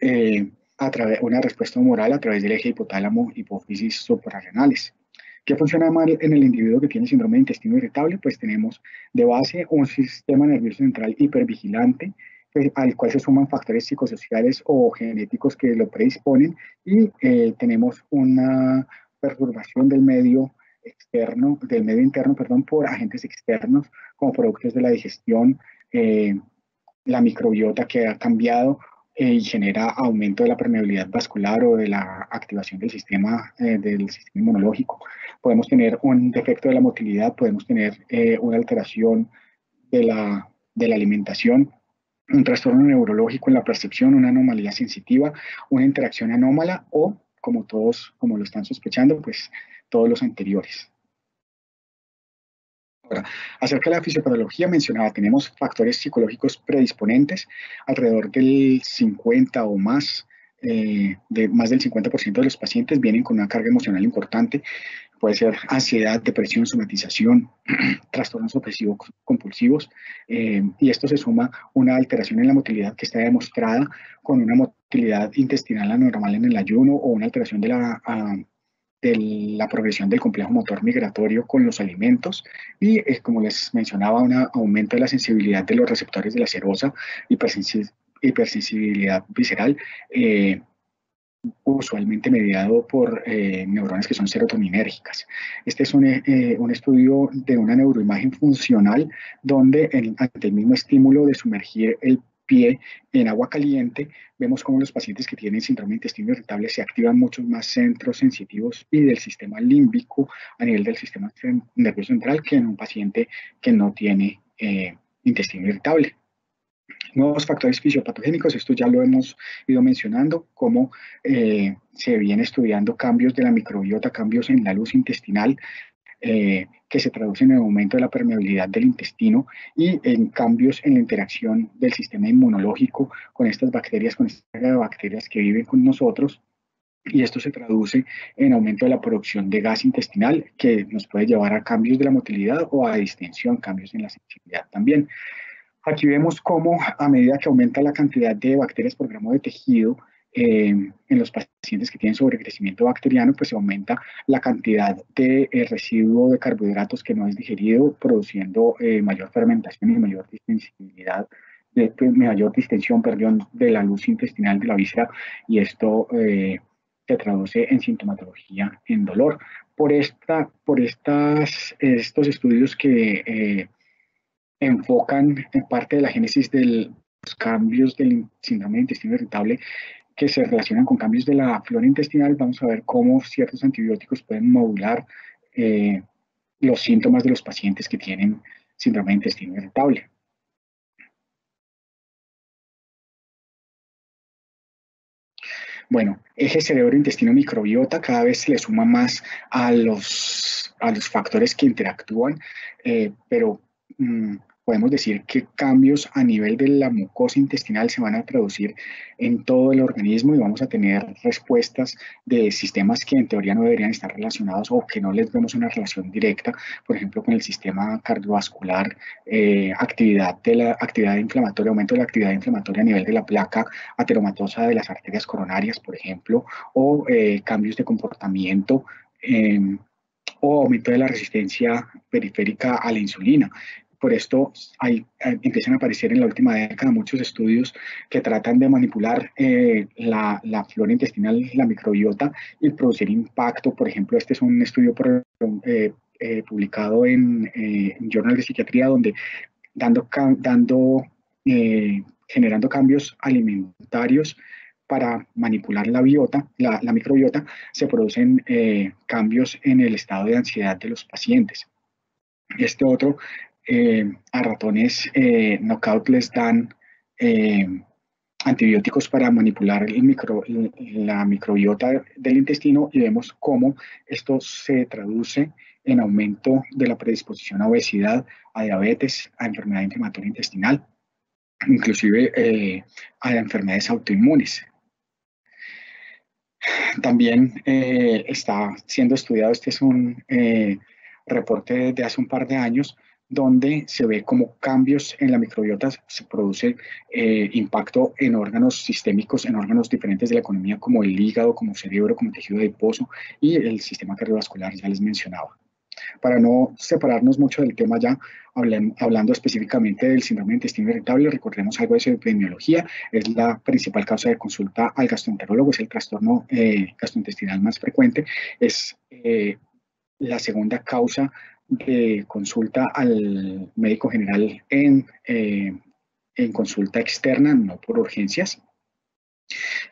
a través una respuesta humoral a través del eje hipotálamo, hipófisis suprarrenales. ¿Qué funciona mal en el individuo que tiene síndrome de intestino irritable? Pues tenemos de base un sistema nervioso central hipervigilante, al cual se suman factores psicosociales o genéticos que lo predisponen, y tenemos una perturbación del medio interno, por agentes externos, como productos de la digestión, la microbiota que ha cambiado, y genera aumento de la permeabilidad vascular o de la activación del sistema inmunológico. Podemos tener un defecto de la motilidad, podemos tener una alteración de la alimentación, un trastorno neurológico en la percepción, una anomalía sensitiva, una interacción anómala, o, como lo están sospechando, pues todos los anteriores. Ahora, acerca de la fisiopatología mencionada, tenemos factores psicológicos predisponentes. Alrededor del 50 o más, más del 50% de los pacientes vienen con una carga emocional importante. Puede ser ansiedad, depresión, somatización, trastornos obsesivos compulsivos, y esto se suma una alteración en la motilidad que está demostrada con una motilidad intestinal anormal en el ayuno, o una alteración de la progresión del complejo motor migratorio con los alimentos, y como les mencionaba, un aumento de la sensibilidad de los receptores de la serosa, hipersensibilidad visceral, usualmente mediado por neuronas que son serotoninérgicas. Este es un estudio de una neuroimagen funcional, donde ante el mismo estímulo de sumergir el pie en agua caliente, vemos cómo los pacientes que tienen síndrome de intestino irritable se activan muchos más centros sensitivos y del sistema límbico a nivel del sistema nervioso central que en un paciente que no tiene intestino irritable. Nuevos factores fisiopatogénicos, esto ya lo hemos ido mencionando, cómo se viene estudiando cambios de la microbiota, cambios en la luz intestinal, que se traducen en el aumento de la permeabilidad del intestino y en cambios en la interacción del sistema inmunológico con estas bacterias que viven con nosotros. Y esto se traduce en aumento de la producción de gas intestinal, que nos puede llevar a cambios de la motilidad o a distensión, cambios en la sensibilidad también. Aquí vemos cómo a medida que aumenta la cantidad de bacterias por gramo de tejido en los pacientes que tienen sobrecrecimiento bacteriano, pues se aumenta la cantidad de residuo de carbohidratos que no es digerido, produciendo mayor fermentación y mayor distensibilidad, mayor distensión, perdón, de la luz intestinal de la víscera, y esto se traduce en sintomatología, en dolor. Por estos estudios que enfocan en parte de la génesis de los cambios del síndrome de intestino irritable que se relacionan con cambios de la flora intestinal, vamos a ver cómo ciertos antibióticos pueden modular los síntomas de los pacientes que tienen síndrome de intestino irritable. Bueno, eje cerebro-intestino-microbiota cada vez se le suma más a los factores que interactúan, pero podemos decir que cambios a nivel de la mucosa intestinal se van a traducir en todo el organismo y vamos a tener respuestas de sistemas que en teoría no deberían estar relacionados o que no les vemos una relación directa, por ejemplo, con el sistema cardiovascular, actividad inflamatoria, aumento de la actividad inflamatoria a nivel de la placa ateromatosa de las arterias coronarias, por ejemplo, o cambios de comportamiento o aumento de la resistencia periférica a la insulina. Por esto empiezan a aparecer en la última década muchos estudios que tratan de manipular la flora intestinal, la microbiota, y producir impacto. Por ejemplo, este es un estudio publicado en Journal de Psiquiatría, donde generando cambios alimentarios para manipular la microbiota, se producen cambios en el estado de ansiedad de los pacientes. Este otro, a ratones knockout les dan antibióticos para manipular la microbiota del intestino y vemos cómo esto se traduce en aumento de la predisposición a obesidad, a diabetes, a enfermedad inflamatoria intestinal, inclusive a enfermedades autoinmunes. También está siendo estudiado, este es un reporte de hace un par de años, donde se ve como cambios en la microbiota se produce impacto en órganos sistémicos, en órganos diferentes de la economía, como el hígado, como cerebro, como tejido adiposo y el sistema cardiovascular, ya les mencionaba. Para no separarnos mucho del tema ya, hablando específicamente del síndrome de intestino irritable, recordemos algo de su epidemiología, es la principal causa de consulta al gastroenterólogo, es el trastorno gastrointestinal más frecuente, es la segunda causa de consulta al médico general en consulta externa, no por urgencias.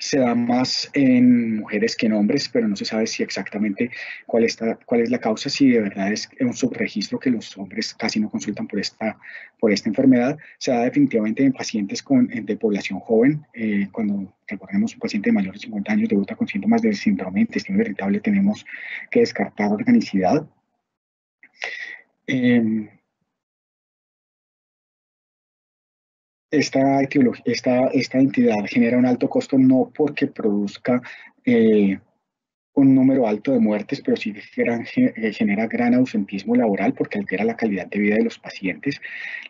Se da más en mujeres que en hombres, pero no se sabe si exactamente cuál es la causa, si de verdad es un subregistro que los hombres casi no consultan por esta enfermedad. Se da definitivamente en pacientes de población joven. Cuando recordemos un paciente de mayor de 50 años debuta con síntomas del síndrome de intestino irritable, tenemos que descartar organicidad. Esta entidad genera un alto costo no porque produzca un número alto de muertes, pero sí genera gran ausentismo laboral porque altera la calidad de vida de los pacientes.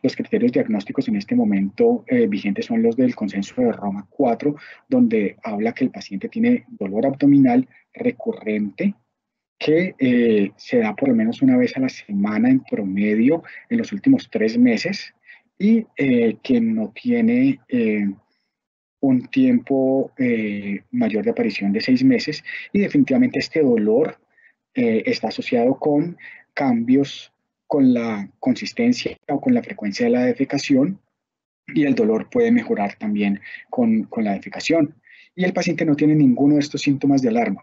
Los criterios diagnósticos en este momento vigentes son los del Consenso de Roma 4, donde habla que el paciente tiene dolor abdominal recurrente, que se da por lo menos una vez a la semana en promedio en los últimos 3 meses, y que no tiene un tiempo mayor de aparición de 6 meses, y definitivamente este dolor está asociado con cambios con la consistencia o con la frecuencia de la defecación, y el dolor puede mejorar también con la defecación. Y el paciente no tiene ninguno de estos síntomas de alarma.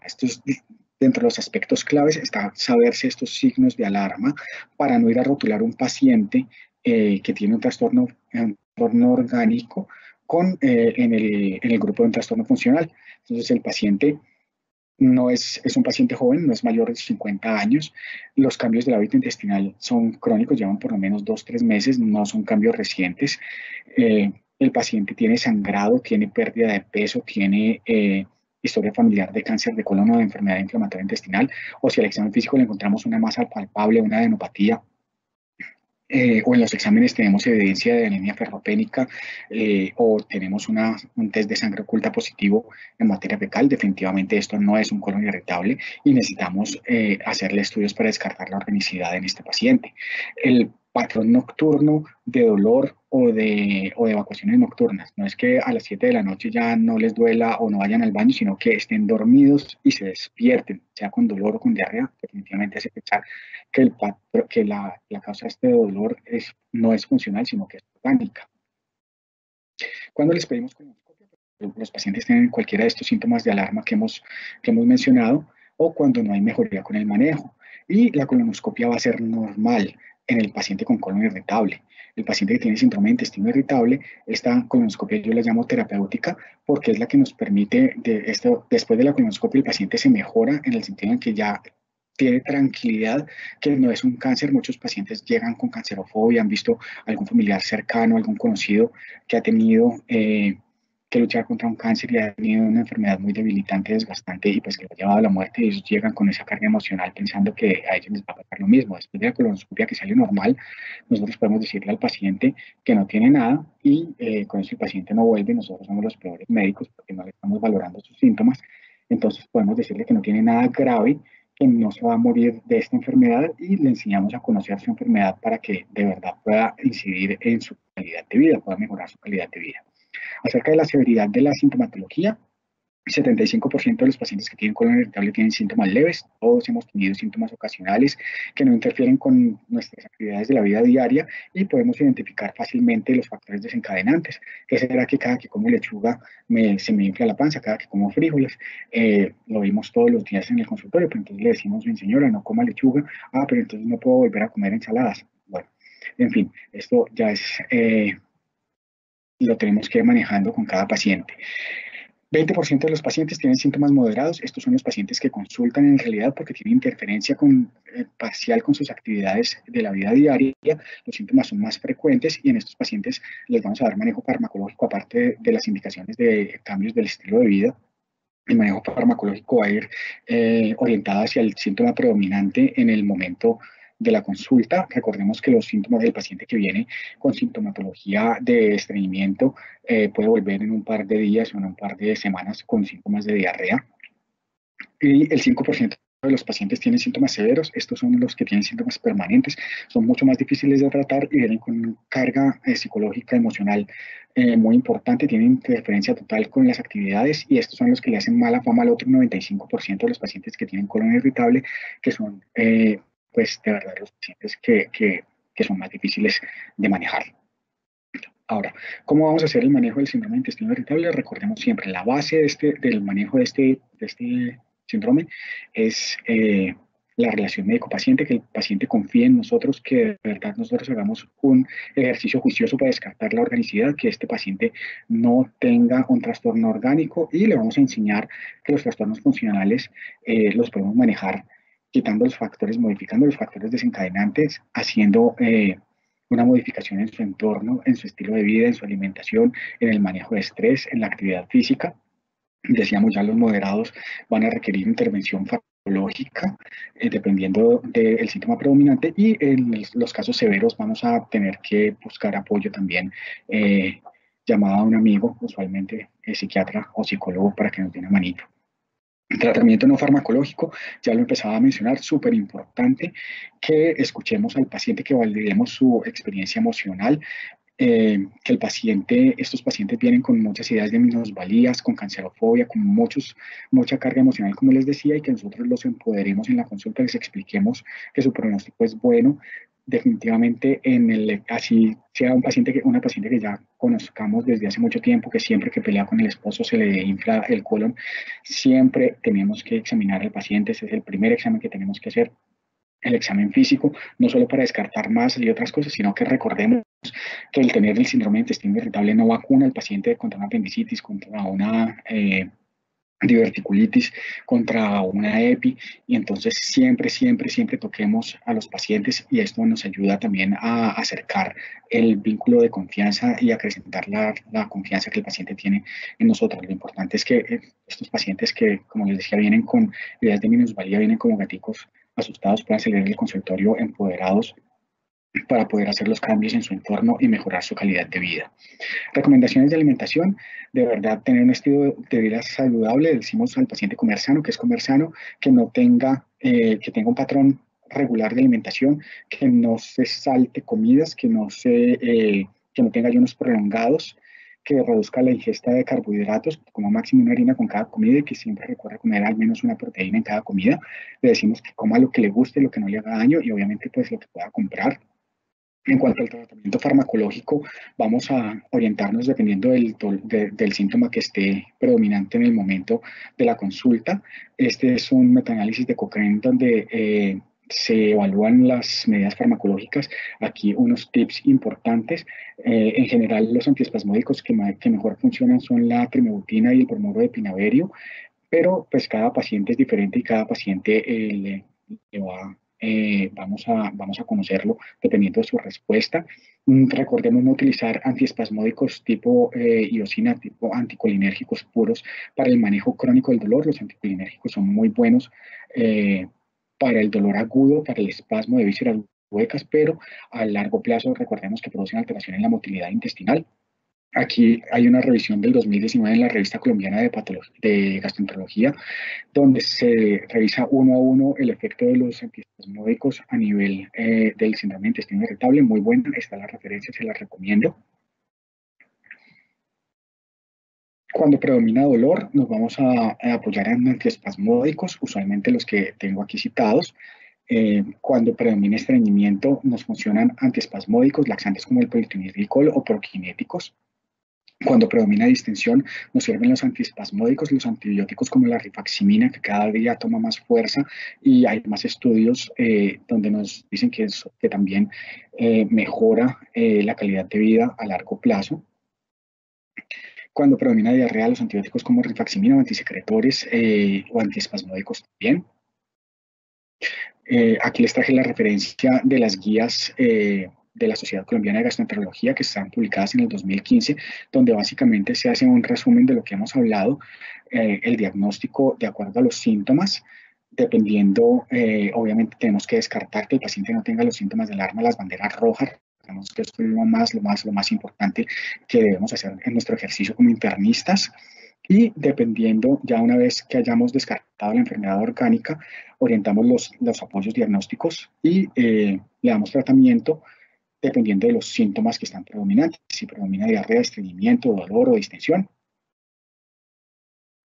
Dentro de los aspectos claves está saberse estos signos de alarma para no ir a rotular un paciente que tiene un trastorno orgánico en el grupo de un trastorno funcional. Entonces el paciente no es un paciente joven, no es mayor de 50 años. Los cambios del hábito intestinal son crónicos, llevan por lo menos 2 o 3 meses, no son cambios recientes. El paciente tiene sangrado, tiene pérdida de peso, tiene historia familiar de cáncer de colon o de enfermedad inflamatoria intestinal, o si al examen físico le encontramos una masa palpable, una adenopatía, o en los exámenes tenemos evidencia de anemia ferropénica o tenemos un test de sangre oculta positivo en materia fecal, definitivamente esto no es un colon irritable y necesitamos hacerle estudios para descartar la organicidad en este paciente. El patrón nocturno de dolor o de evacuaciones nocturnas. No es que a las 7 de la noche ya no les duela o no vayan al baño, sino que estén dormidos y se despierten, sea con dolor o con diarrea, definitivamente hace pensar que la causa de este dolor no es funcional, sino que es orgánica. Cuando les pedimos colonoscopia, los pacientes tienen cualquiera de estos síntomas de alarma que hemos mencionado, o cuando no hay mejoría con el manejo. Y la colonoscopia va a ser normal en el paciente con colon irritable. El paciente que tiene síndrome de intestino irritable, esta colonoscopia yo la llamo terapéutica porque es la que nos permite, después de la colonoscopia el paciente se mejora en el sentido en que ya tiene tranquilidad que no es un cáncer. Muchos pacientes llegan con cancerofobia, han visto algún familiar cercano, algún conocido que ha tenido que luchar contra un cáncer y ha tenido una enfermedad muy debilitante, desgastante y pues que lo ha llevado a la muerte, y ellos llegan con esa carga emocional pensando que a ellos les va a pasar lo mismo. Después de la colonoscopia que sale normal, nosotros podemos decirle al paciente que no tiene nada y con eso el paciente no vuelve. Nosotros somos los peores médicos porque no le estamos valorando sus síntomas. Entonces podemos decirle que no tiene nada grave, que no se va a morir de esta enfermedad, y le enseñamos a conocer su enfermedad para que de verdad pueda incidir en su calidad de vida, pueda mejorar su calidad de vida. Acerca de la severidad de la sintomatología, 75% de los pacientes que tienen colon irritable tienen síntomas leves. Todos hemos tenido síntomas ocasionales que no interfieren con nuestras actividades de la vida diaria y podemos identificar fácilmente los factores desencadenantes. ¿Qué será? Que cada que como lechuga se me infla la panza, cada que como frijoles. Lo vimos todos los días en el consultorio, pero entonces le decimos, mi señora, no coma lechuga. Pero entonces no puedo volver a comer ensaladas. Bueno, en fin, esto ya lo tenemos que ir manejando con cada paciente. 20% de los pacientes tienen síntomas moderados. Estos son los pacientes que consultan en realidad porque tienen interferencia parcial con sus actividades de la vida diaria. Los síntomas son más frecuentes y en estos pacientes les vamos a dar manejo farmacológico aparte de las indicaciones de cambios del estilo de vida. El manejo farmacológico va a ir orientado hacia el síntoma predominante en el momento de la consulta. Recordemos que los síntomas del paciente que viene con sintomatología de estreñimiento puede volver en un par de días o en un par de semanas con síntomas de diarrea. Y el 5% de los pacientes tienen síntomas severos. Estos son los que tienen síntomas permanentes, son mucho más difíciles de tratar y vienen con una carga psicológica, emocional muy importante, tienen interferencia total con las actividades, y estos son los que le hacen mala fama al otro 95% de los pacientes que tienen colon irritable, que son pues de verdad los pacientes que son más difíciles de manejar. Ahora, ¿cómo vamos a hacer el manejo del síndrome de intestino irritable? Recordemos siempre, la base del manejo de este síndrome es la relación médico-paciente, que el paciente confíe en nosotros, que de verdad nosotros hagamos un ejercicio juicioso para descartar la organicidad, que este paciente no tenga un trastorno orgánico, y le vamos a enseñar que los trastornos funcionales los podemos manejar quitando los factores, modificando los factores desencadenantes, haciendo una modificación en su entorno, en su estilo de vida, en su alimentación, en el manejo de estrés, en la actividad física. Decíamos ya, los moderados van a requerir intervención farmacológica dependiendo del síntoma predominante, y en los casos severos vamos a tener que buscar apoyo también, llamada a un amigo, usualmente psiquiatra o psicólogo, para que nos dé una manito. Tratamiento no farmacológico, ya lo empezaba a mencionar, súper importante que escuchemos al paciente, que validemos su experiencia emocional, que estos pacientes vienen con muchas ideas de minusvalías, con cancerofobia, con mucha carga emocional, como les decía, y que nosotros los empoderemos en la consulta, les expliquemos que su pronóstico es bueno, definitivamente así sea una paciente que ya conozcamos desde hace mucho tiempo, que siempre que pelea con el esposo se le infla el colon, siempre tenemos que examinar al paciente. Ese es el primer examen que tenemos que hacer, el examen físico, no solo para descartar más y otras cosas, sino que recordemos que el tener el síndrome de intestino irritable no vacuna al paciente contra una apendicitis, contra una diverticulitis, contra una EPI, y entonces siempre toquemos a los pacientes, y esto nos ayuda también a acercar el vínculo de confianza y acrecentar la confianza que el paciente tiene en nosotros. Lo importante es que estos pacientes que, como les decía, vienen con ideas de minusvalía, vienen como gaticos asustados, puedan salir del consultorio empoderados para poder hacer los cambios en su entorno y mejorar su calidad de vida. Recomendaciones de alimentación: de verdad tener un estilo de vida saludable. Decimos al paciente comer sano, que es comer sano, que no tenga, que tenga un patrón regular de alimentación, que no se salte comidas, que no tenga ayunos prolongados, que reduzca la ingesta de carbohidratos, como máximo una harina con cada comida, y que siempre recuerde comer al menos una proteína en cada comida. Le decimos que coma lo que le guste, lo que no le haga daño, y obviamente pues lo que pueda comprar. En cuanto al tratamiento farmacológico, vamos a orientarnos dependiendo del síntoma que esté predominante en el momento de la consulta. Este es un metaanálisis de Cochrane donde se evalúan las medidas farmacológicas. Aquí unos tips importantes. En general, los antiespasmódicos que mejor funcionan son la trimebutina y el bromuro de pinaverio, pero pues cada paciente es diferente y cada paciente vamos a conocerlo dependiendo de su respuesta. Recordemos no utilizar antiespasmódicos tipo iosina, tipo anticolinérgicos puros para el manejo crónico del dolor. Los anticolinérgicos son muy buenos para el dolor agudo, para el espasmo de vísceras huecas, pero a largo plazo recordemos que producen alteración en la motilidad intestinal. Aquí hay una revisión del 2019 en la Revista Colombiana de Gastroenterología, donde se revisa uno a uno el efecto de los antiespasmódicos a nivel del síndrome de intestino irritable. Muy buena, está la referencia, se la recomiendo. Cuando predomina dolor, nos vamos a apoyar en antiespasmódicos, usualmente los que tengo aquí citados. Cuando predomina estreñimiento, nos funcionan antiespasmódicos, laxantes como el protiliricol o prokinéticos. Cuando predomina distensión, nos sirven los antiespasmódicos, los antibióticos como la rifaximina, que cada día toma más fuerza, y hay más estudios donde nos dicen que también mejora la calidad de vida a largo plazo. Cuando predomina diarrea, los antibióticos como rifaximina o antisecretores o antiespasmódicos también. Aquí les traje la referencia de las guías de la Sociedad Colombiana de Gastroenterología, que están publicadas en el 2015, donde básicamente se hace un resumen de lo que hemos hablado, el diagnóstico de acuerdo a los síntomas, dependiendo, obviamente tenemos que descartar que el paciente no tenga los síntomas de alarma, las banderas rojas. Sabemos que esto es lo más importante que debemos hacer en nuestro ejercicio como internistas. Y dependiendo, ya una vez que hayamos descartado la enfermedad orgánica, orientamos los apoyos diagnósticos y le damos tratamiento dependiendo de los síntomas que están predominantes, si predomina diarrea, estreñimiento, dolor o distensión.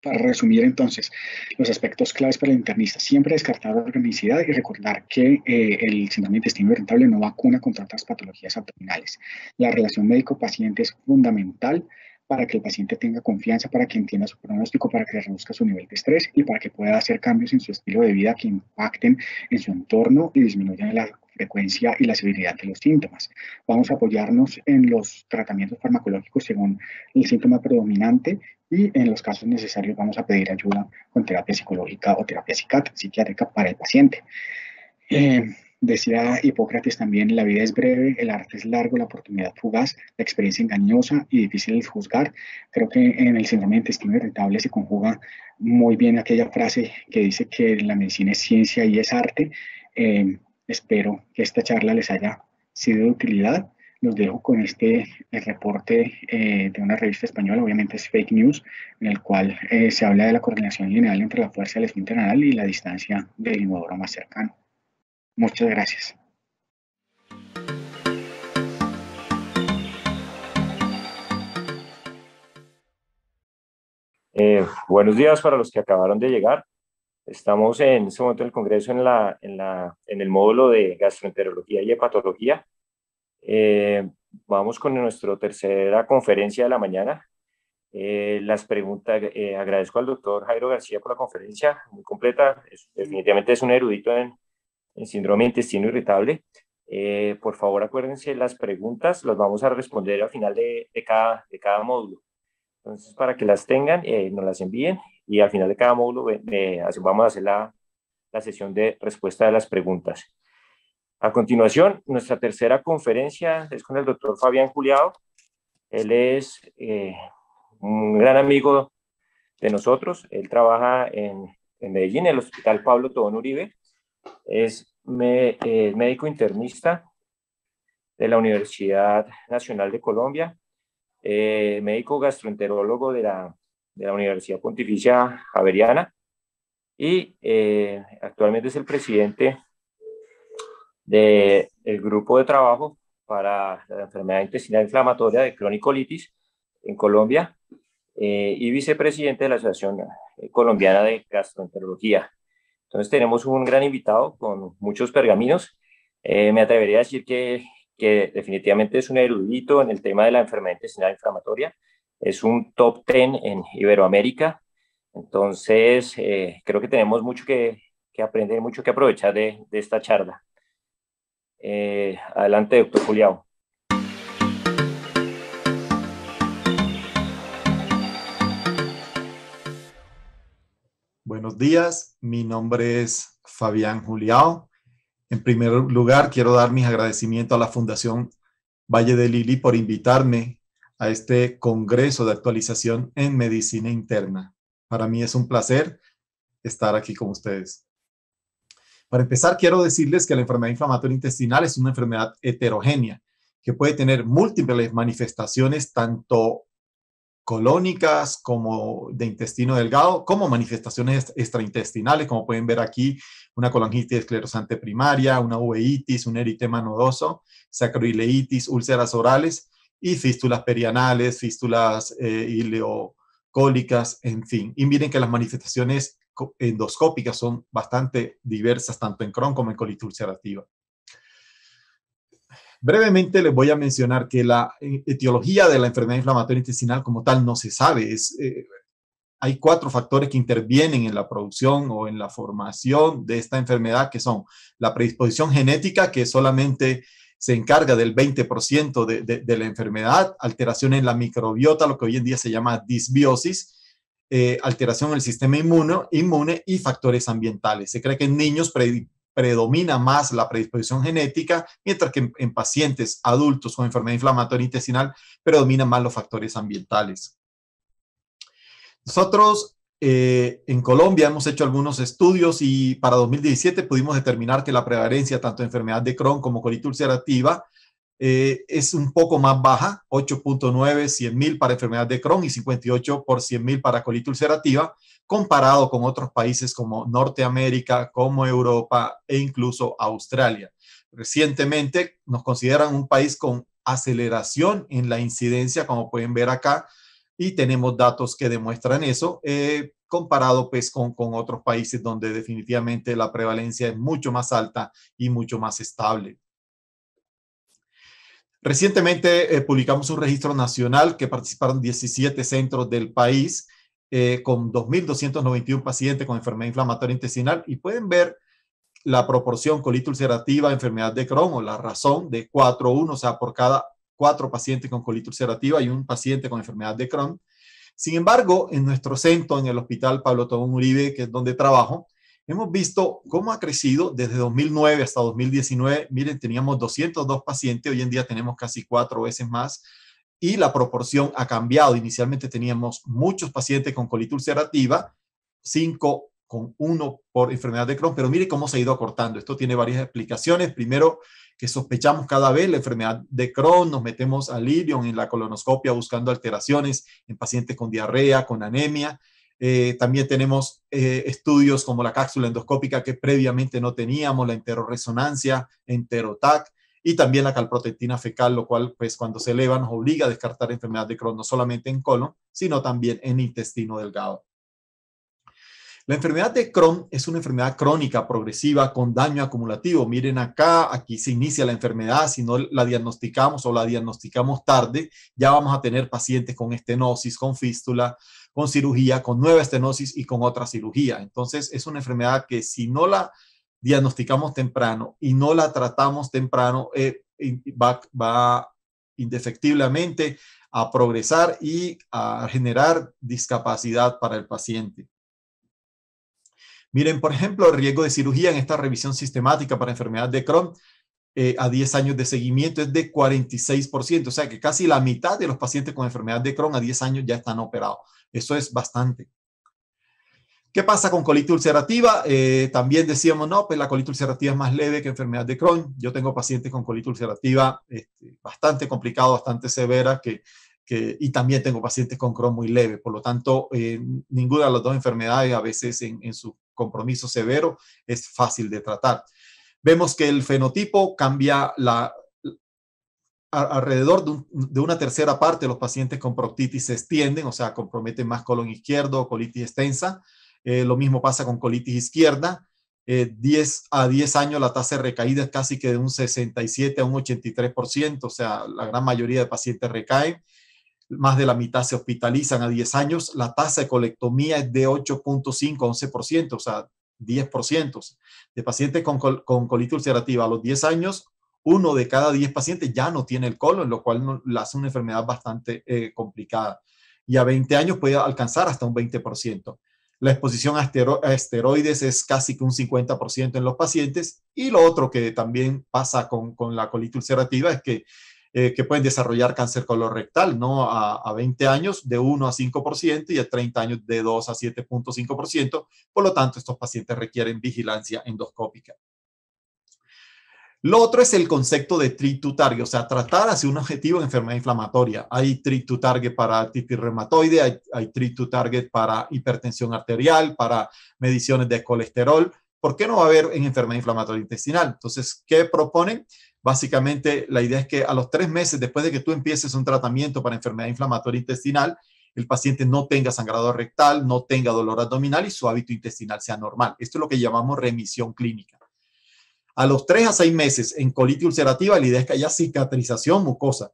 Para resumir entonces, los aspectos claves para el internista: siempre descartar la organicidad y recordar que el síndrome de intestino irritable no vacuna contra otras patologías abdominales. La relación médico-paciente es fundamental para que el paciente tenga confianza, para que entienda su pronóstico, para que reduzca su nivel de estrés y para que pueda hacer cambios en su estilo de vida que impacten en su entorno y disminuyan la frecuencia y la severidad de los síntomas. Vamos a apoyarnos en los tratamientos farmacológicos según el síntoma predominante, y en los casos necesarios vamos a pedir ayuda con terapia psicológica o terapia psiquiátrica para el paciente. Decía Hipócrates también: la vida es breve, el arte es largo, la oportunidad fugaz, la experiencia engañosa y difícil de juzgar. Creo que en el síndrome de intestino irritable se conjuga muy bien aquella frase que dice que la medicina es ciencia y es arte. Espero que esta charla les haya sido de utilidad. Los dejo con este reporte de una revista española, obviamente es fake news, en el cual se habla de la correlación lineal entre la fuerza del esfínter anal y la distancia del inodoro más cercano. Muchas gracias. Buenos días para los que acabaron de llegar. Estamos en este momento en el Congreso en el módulo de gastroenterología y hepatología. Vamos con nuestra tercera conferencia de la mañana. Las preguntas, agradezco al doctor Jairo García por la conferencia, muy completa. Definitivamente es un erudito en síndrome de intestino irritable. Por favor, acuérdense, las preguntas las vamos a responder al final de cada módulo. Entonces, para que las tengan, nos las envíen y al final de cada módulo vamos a hacer la sesión de respuesta de las preguntas. A continuación, nuestra tercera conferencia es con el doctor Fabián Juliao. Él es un gran amigo de nosotros. Él trabaja en Medellín, en el Hospital Pablo Tobón Uribe. Es médico internista de la Universidad Nacional de Colombia, médico gastroenterólogo de la Universidad Pontificia Javeriana y actualmente es el presidente del grupo de trabajo para la enfermedad intestinal inflamatoria de cronicolitis en Colombia y vicepresidente de la Asociación Colombiana de Gastroenterología. Entonces tenemos un gran invitado con muchos pergaminos. Me atrevería a decir que definitivamente es un erudito en el tema de la enfermedad intestinal inflamatoria. Es un top 10 en Iberoamérica. Entonces, creo que tenemos mucho que aprender, mucho que aprovechar de esta charla. Adelante, doctor Juliao. Buenos días, mi nombre es Fabián Juliao. En primer lugar, quiero dar mis agradecimientos a la Fundación Valle de Lili por invitarme a este Congreso de Actualización en Medicina Interna. Para mí es un placer estar aquí con ustedes. Para empezar, quiero decirles que la enfermedad inflamatoria intestinal es una enfermedad heterogénea que puede tener múltiples manifestaciones, tanto colónicas como de intestino delgado, como manifestaciones extraintestinales, como pueden ver aquí, una colangitis esclerosante primaria, una uveitis, un eritema nodoso, sacroileitis, úlceras orales y fístulas perianales, fístulas ileocólicas, en fin. Y miren que las manifestaciones endoscópicas son bastante diversas, tanto en Crohn como en colitis ulcerativa. Brevemente les voy a mencionar que la etiología de la enfermedad inflamatoria intestinal como tal no se sabe. Hay 4 factores que intervienen en la producción o en la formación de esta enfermedad, que son la predisposición genética, que solamente se encarga del 20% de la enfermedad, alteración en la microbiota, lo que hoy en día se llama disbiosis, alteración en el sistema inmune y factores ambientales. Se cree que en niños predomina más la predisposición genética, mientras que en pacientes adultos con enfermedad inflamatoria intestinal predominan más los factores ambientales. Nosotros en Colombia hemos hecho algunos estudios y para 2017 pudimos determinar que la prevalencia tanto de enfermedad de Crohn como colitis ulcerativa es un poco más baja, 8.9 100.000 para enfermedad de Crohn y 58 por 100.000 para colitis ulcerativa, comparado con otros países como Norteamérica, como Europa e incluso Australia. Recientemente nos consideran un país con aceleración en la incidencia, como pueden ver acá, y tenemos datos que demuestran eso, comparado pues con otros países donde definitivamente la prevalencia es mucho más alta y mucho más estable. Recientemente publicamos un registro nacional que participaron 17 centros del país con 2.291 pacientes con enfermedad inflamatoria intestinal y pueden ver la proporción colitis ulcerativa, enfermedad de Crohn o la razón de 4:1, o sea, por cada 4 pacientes con colitis ulcerativa hay un paciente con enfermedad de Crohn. Sin embargo, en nuestro centro, en el Hospital Pablo Tobón Uribe, que es donde trabajo, hemos visto cómo ha crecido desde 2009 hasta 2019. Miren, teníamos 202 pacientes, hoy en día tenemos casi 4 veces más y la proporción ha cambiado. Inicialmente teníamos muchos pacientes con colitis ulcerativa, 5 con 1 por enfermedad de Crohn, pero mire cómo se ha ido acortando. Esto tiene varias explicaciones. Primero, que sospechamos cada vez la enfermedad de Crohn, nos metemos al ilion en la colonoscopia buscando alteraciones en pacientes con diarrea, con anemia. También tenemos estudios como la cápsula endoscópica que previamente no teníamos, la enteroresonancia, enteroTAC y también la calprotectina fecal, lo cual pues cuando se eleva nos obliga a descartar enfermedad de Crohn no solamente en colon, sino también en intestino delgado. La enfermedad de Crohn es una enfermedad crónica progresiva con daño acumulativo. Miren acá, aquí se inicia la enfermedad. Si no la diagnosticamos o la diagnosticamos tarde, ya vamos a tener pacientes con estenosis, con fístula, con cirugía, con nueva estenosis y con otra cirugía. Entonces, es una enfermedad que si no la diagnosticamos temprano y no la tratamos temprano, va indefectiblemente a progresar y a generar discapacidad para el paciente. Miren, por ejemplo, el riesgo de cirugía en esta revisión sistemática para enfermedad de Crohn a 10 años de seguimiento es de 46%, o sea que casi la mitad de los pacientes con enfermedad de Crohn a 10 años ya están operados. Eso es bastante. ¿Qué pasa con colitis ulcerativa? También decíamos, no, pues la colitis ulcerativa es más leve que enfermedad de Crohn. Yo tengo pacientes con colitis ulcerativa bastante complicada, bastante severa, y también tengo pacientes con Crohn muy leve. Por lo tanto, ninguna de las dos enfermedades, a veces en su compromiso severo, es fácil de tratar. Vemos que el fenotipo cambia alrededor de una tercera parte de los pacientes con proctitis se extienden, o sea, comprometen más colon izquierdo, colitis extensa. Lo mismo pasa con colitis izquierda. 10 años la tasa de recaída es casi que de un 67 a un 83%, o sea, la gran mayoría de pacientes recaen. Más de la mitad se hospitalizan a 10 años. La tasa de colectomía es de 8.5 a 11%, o sea, 10%. De pacientes con colitis ulcerativa a los 10 años, 1 de cada 10 pacientes ya no tiene el colon, lo cual la hace una enfermedad bastante complicada. Y a 20 años puede alcanzar hasta un 20%. La exposición a esteroides es casi que un 50% en los pacientes. Y lo otro que también pasa con la colitis ulcerativa es que pueden desarrollar cáncer colorectal, ¿no? A 20 años de 1 a 5% y a 30 años de 2 a 7.5%. Por lo tanto, estos pacientes requieren vigilancia endoscópica. Lo otro es el concepto de treat to target, o sea, tratar hacia un objetivo de enfermedad inflamatoria. Hay treat to target para artritis reumatoide, hay treat to target para hipertensión arterial, para mediciones de colesterol. ¿Por qué no va a haber en enfermedad inflamatoria intestinal? Entonces, ¿qué proponen? Básicamente, la idea es que a los 3 meses después de que tú empieces un tratamiento para enfermedad inflamatoria intestinal, el paciente no tenga sangrado rectal, no tenga dolor abdominal y su hábito intestinal sea normal. Esto es lo que llamamos remisión clínica. A los 3 a 6 meses en colitis ulcerativa, la idea es que haya cicatrización mucosa.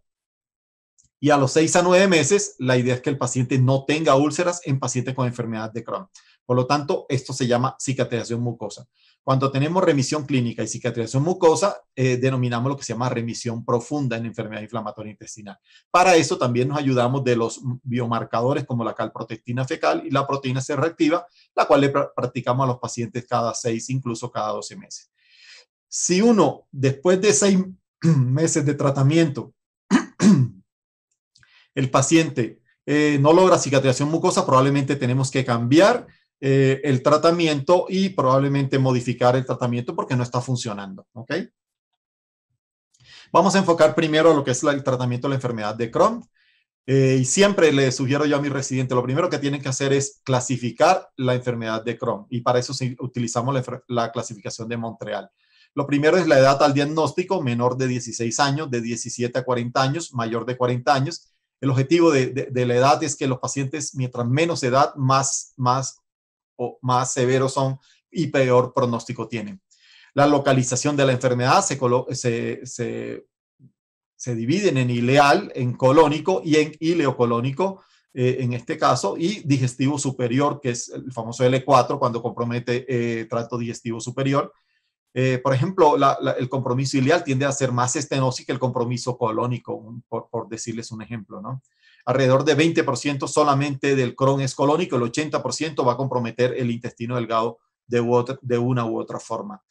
Y a los 6 a 9 meses, la idea es que el paciente no tenga úlceras en pacientes con enfermedad de Crohn. Por lo tanto, esto se llama cicatrización mucosa. Cuando tenemos remisión clínica y cicatrización mucosa, denominamos lo que se llama remisión profunda en enfermedad inflamatoria intestinal. Para eso también nos ayudamos de los biomarcadores como la calprotectina fecal y la proteína C reactiva, la cual le practicamos a los pacientes cada 6, incluso cada 12 meses. Si uno, después de 6 meses de tratamiento, el paciente no logra cicatrización mucosa, probablemente tenemos que cambiar el tratamiento y probablemente modificar el tratamiento porque no está funcionando. ¿Ok? Vamos a enfocar primero a lo que es el tratamiento de la enfermedad de Crohn. Y siempre le sugiero yo a mis residentes, lo primero que tienen que hacer es clasificar la enfermedad de Crohn. Y para eso utilizamos la clasificación de Montreal. Lo primero es la edad al diagnóstico, menor de 16 años, de 17 a 40 años, mayor de 40 años. El objetivo de la edad es que los pacientes, mientras menos edad, más severos son y peor pronóstico tienen. La localización de la enfermedad se dividen en ileal, en colónico y en ileocolónico, en este caso, y digestivo superior, que es el famoso L4, cuando compromete tracto digestivo superior. Por ejemplo, el compromiso ileal tiende a ser más estenosis que el compromiso colónico, por decirles un ejemplo, ¿no? Alrededor de 20% solamente del Crohn es colónico, el 80% va a comprometer el intestino delgado de una u otra forma.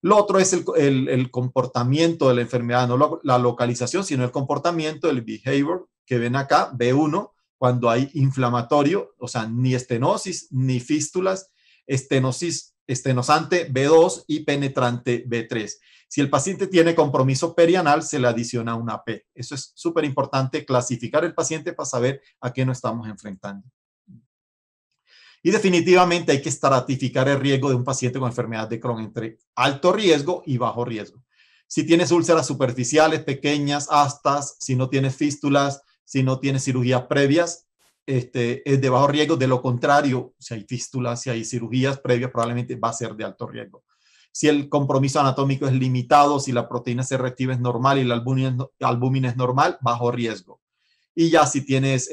Lo otro es el comportamiento de la enfermedad, no la localización, sino el comportamiento, el behavior, que ven acá, B1, cuando hay inflamatorio, o sea, ni estenosis, ni fístulas, estenosante B2 y penetrante B3. Si el paciente tiene compromiso perianal, se le adiciona una P. Eso es súper importante, clasificar el paciente para saber a qué nos estamos enfrentando. Y definitivamente hay que estratificar el riesgo de un paciente con enfermedad de Crohn entre alto riesgo y bajo riesgo. Si tienes úlceras superficiales, pequeñas, astas, si no tienes fístulas, si no tienes cirugías previas, es de bajo riesgo. De lo contrario, si hay fístulas, si hay cirugías previas, probablemente va a ser de alto riesgo. Si el compromiso anatómico es limitado, si la proteína C reactiva es normal y la albúmina es normal, bajo riesgo. Y ya si tienes,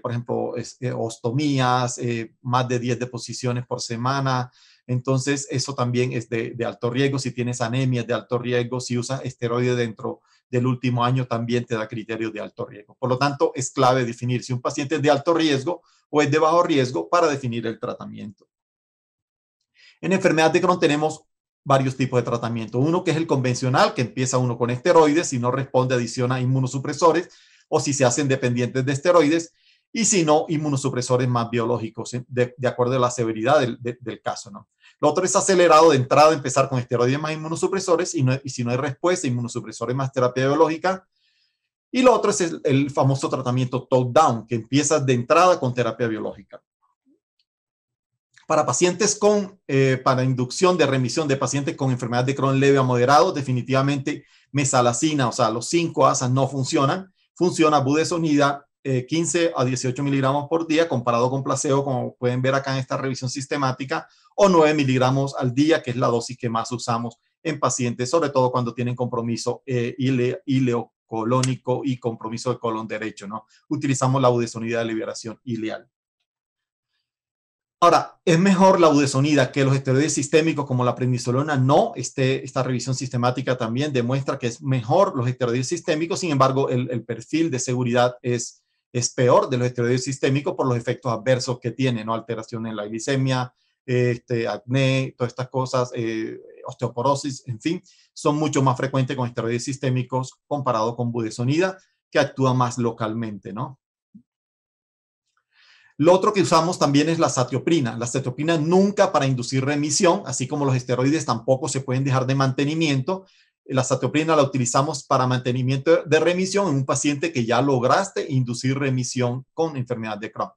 por ejemplo, ostomías, más de 10 deposiciones por semana, entonces eso también es de alto riesgo. Si tienes anemia, es de alto riesgo. Si usas esteroides dentro del último año, también te da criterios de alto riesgo. Por lo tanto, es clave definir si un paciente es de alto riesgo o es de bajo riesgo para definir el tratamiento. En enfermedad de Crohn tenemos varios tipos de tratamiento. Uno que es el convencional, que empieza uno con esteroides, si no responde, adiciona inmunosupresores, o si se hacen dependientes de esteroides, y si no, inmunosupresores más biológicos, de acuerdo a la severidad del caso, ¿no? Lo otro es acelerado, de entrada, empezar con esteroides más inmunosupresores, y si no hay respuesta, inmunosupresores más terapia biológica. Y lo otro es el famoso tratamiento top-down, que empieza de entrada con terapia biológica. Para pacientes para inducción de remisión de pacientes con enfermedad de Crohn leve a moderado, definitivamente mesalazina, o sea, los 5 ASAs no funcionan. Funciona budesonida 15 a 18 miligramos por día, comparado con placebo, como pueden ver acá en esta revisión sistemática, o 9 miligramos al día, que es la dosis que más usamos en pacientes, sobre todo cuando tienen compromiso ileocolónico y compromiso de colon derecho, ¿no? Utilizamos la budesonida de liberación ileal. Ahora, ¿es mejor la budesonida que los esteroides sistémicos como la prednisolona? No, esta revisión sistemática también demuestra que es mejor los esteroides sistémicos. Sin embargo, el perfil de seguridad es peor de los esteroides sistémicos por los efectos adversos que tienen, ¿no? Alteración en la glicemia, acné, todas estas cosas, osteoporosis, en fin, son mucho más frecuentes con esteroides sistémicos comparado con budesonida, que actúa más localmente, ¿no? Lo otro que usamos también es la satioprina. La satioprina nunca para inducir remisión, así como los esteroides tampoco se pueden dejar de mantenimiento. La satioprina la utilizamos para mantenimiento de remisión en un paciente que ya lograste inducir remisión con enfermedad de Crohn.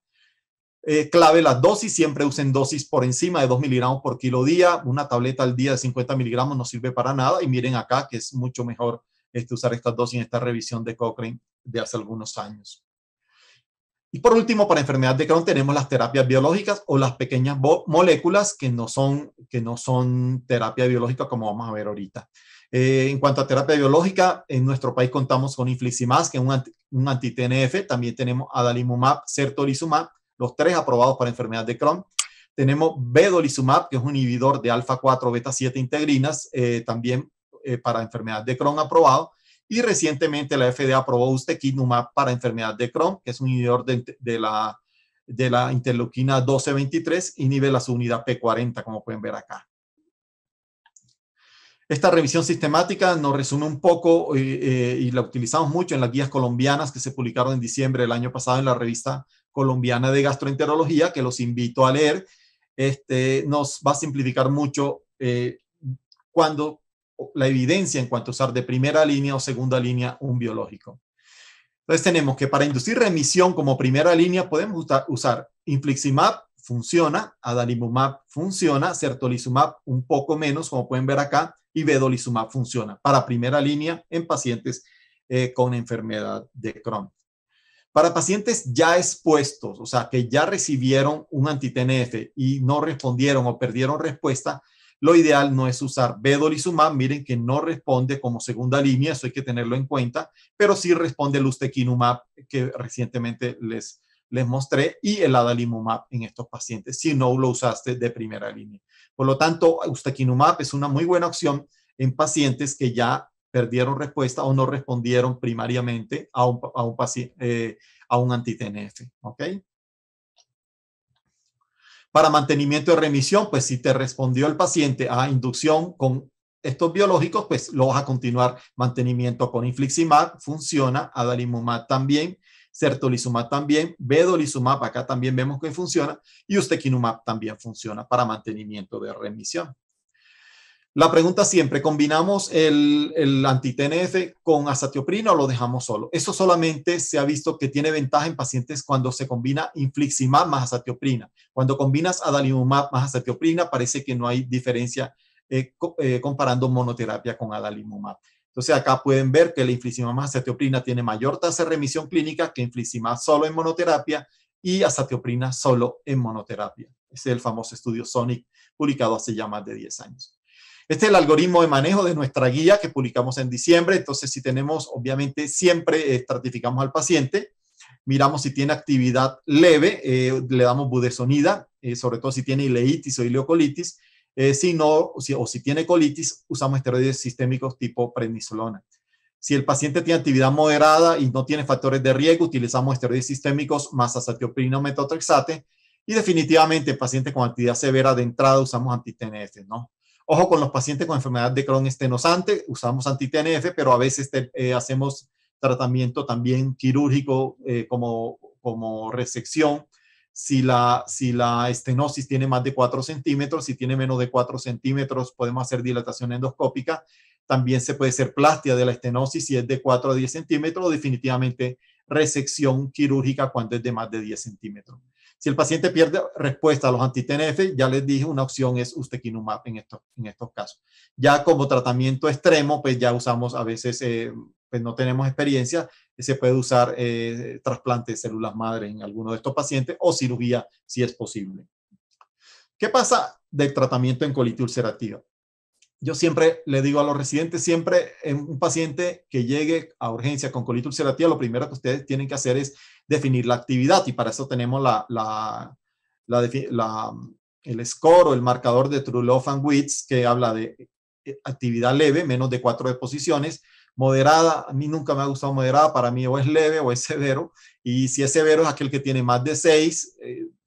Clave las dosis, siempre usen dosis por encima de 2 miligramos por kilo día. Una tableta al día de 50 miligramos no sirve para nada. Y miren acá que es mucho mejor usar estas dosis en esta revisión de Cochrane de hace algunos años. Y por último, para enfermedad de Crohn tenemos las terapias biológicas o las pequeñas moléculas que no son terapia biológica, como vamos a ver ahorita. En cuanto a terapia biológica, en nuestro país contamos con infliximab, que es un anti-TNF. También tenemos adalimumab, certolizumab, los 3 aprobados para enfermedad de Crohn. Tenemos vedolizumab, que es un inhibidor de alfa-4 beta-7 integrinas, también para enfermedad de Crohn aprobado. Y recientemente la FDA aprobó ustekinumab para enfermedad de Crohn, que es un inhibidor de la interleuquina 12-23, inhibe la subunidad P40, como pueden ver acá. Esta revisión sistemática nos resume un poco y la utilizamos mucho en las guías colombianas que se publicaron en diciembre del año pasado en la revista colombiana de gastroenterología, que los invito a leer. Nos va a simplificar mucho cuando la evidencia en cuanto a usar de primera línea o segunda línea un biológico. Entonces tenemos que para inducir remisión como primera línea podemos usar infliximab, funciona, adalimumab funciona, certolizumab un poco menos, como pueden ver acá, y vedolizumab funciona para primera línea en pacientes con enfermedad de Crohn. Para pacientes ya expuestos, o sea, que ya recibieron un anti-TNF y no respondieron o perdieron respuesta, lo ideal no es usar vedolizumab. Miren que no responde como segunda línea, eso hay que tenerlo en cuenta, pero sí responde el ustekinumab que recientemente les mostré y el adalimumab en estos pacientes, si no lo usaste de primera línea. Por lo tanto, ustekinumab es una muy buena opción en pacientes que ya perdieron respuesta o no respondieron primariamente a un anti-TNF, ¿ok? Para mantenimiento de remisión, pues si te respondió el paciente a inducción con estos biológicos, pues lo vas a continuar mantenimiento con infliximab, funciona, adalimumab también, certolizumab también, vedolizumab, acá también vemos que funciona, y ustekinumab también funciona para mantenimiento de remisión. La pregunta siempre, ¿combinamos el anti-TNF con azatioprina o lo dejamos solo? Eso solamente se ha visto que tiene ventaja en pacientes cuando se combina infliximab más azatioprina. Cuando combinas adalimumab más azatioprina, parece que no hay diferencia comparando monoterapia con adalimumab. Entonces acá pueden ver que la infliximab más azatioprina tiene mayor tasa de remisión clínica que infliximab solo en monoterapia y azatioprina solo en monoterapia. Ese es el famoso estudio SONIC, publicado hace ya más de 10 años. Este es el algoritmo de manejo de nuestra guía que publicamos en diciembre. Entonces, si tenemos, obviamente, siempre estratificamos al paciente, miramos si tiene actividad leve, le damos budesonida, sobre todo si tiene ileitis o ileocolitis. Si no, o si tiene colitis, usamos esteroides sistémicos tipo prednisolona. Si el paciente tiene actividad moderada y no tiene factores de riesgo, utilizamos esteroides sistémicos más azatioprina o metotrexate. Y definitivamente, en pacientes con actividad severa de entrada, usamos anti-TNF, ¿no? Ojo con los pacientes con enfermedad de Crohn estenosante, usamos anti-TNF, pero a veces hacemos tratamiento también quirúrgico como resección. Si la estenosis tiene más de 4 centímetros, si tiene menos de 4 centímetros, podemos hacer dilatación endoscópica. También se puede hacer plastia de la estenosis si es de 4 a 10 centímetros, o definitivamente resección quirúrgica cuando es de más de 10 centímetros. Si el paciente pierde respuesta a los anti-TNF, ya les dije, una opción es ustekinumab en estos casos. Ya como tratamiento extremo, pues ya usamos a veces, pues no tenemos experiencia, se puede usar trasplante de células madre en alguno de estos pacientes o cirugía si es posible. ¿Qué pasa del tratamiento en colitis ulcerativa? Yo siempre le digo a los residentes, siempre en un paciente que llegue a urgencia con colitis ulcerativa, lo primero que ustedes tienen que hacer es definir la actividad, y para eso tenemos el score o el marcador de True-Loff and Witts, que habla de actividad leve, menos de 4 deposiciones, moderada. A mí nunca me ha gustado moderada, para mí o es leve o es severo, y si es severo es aquel que tiene más de 6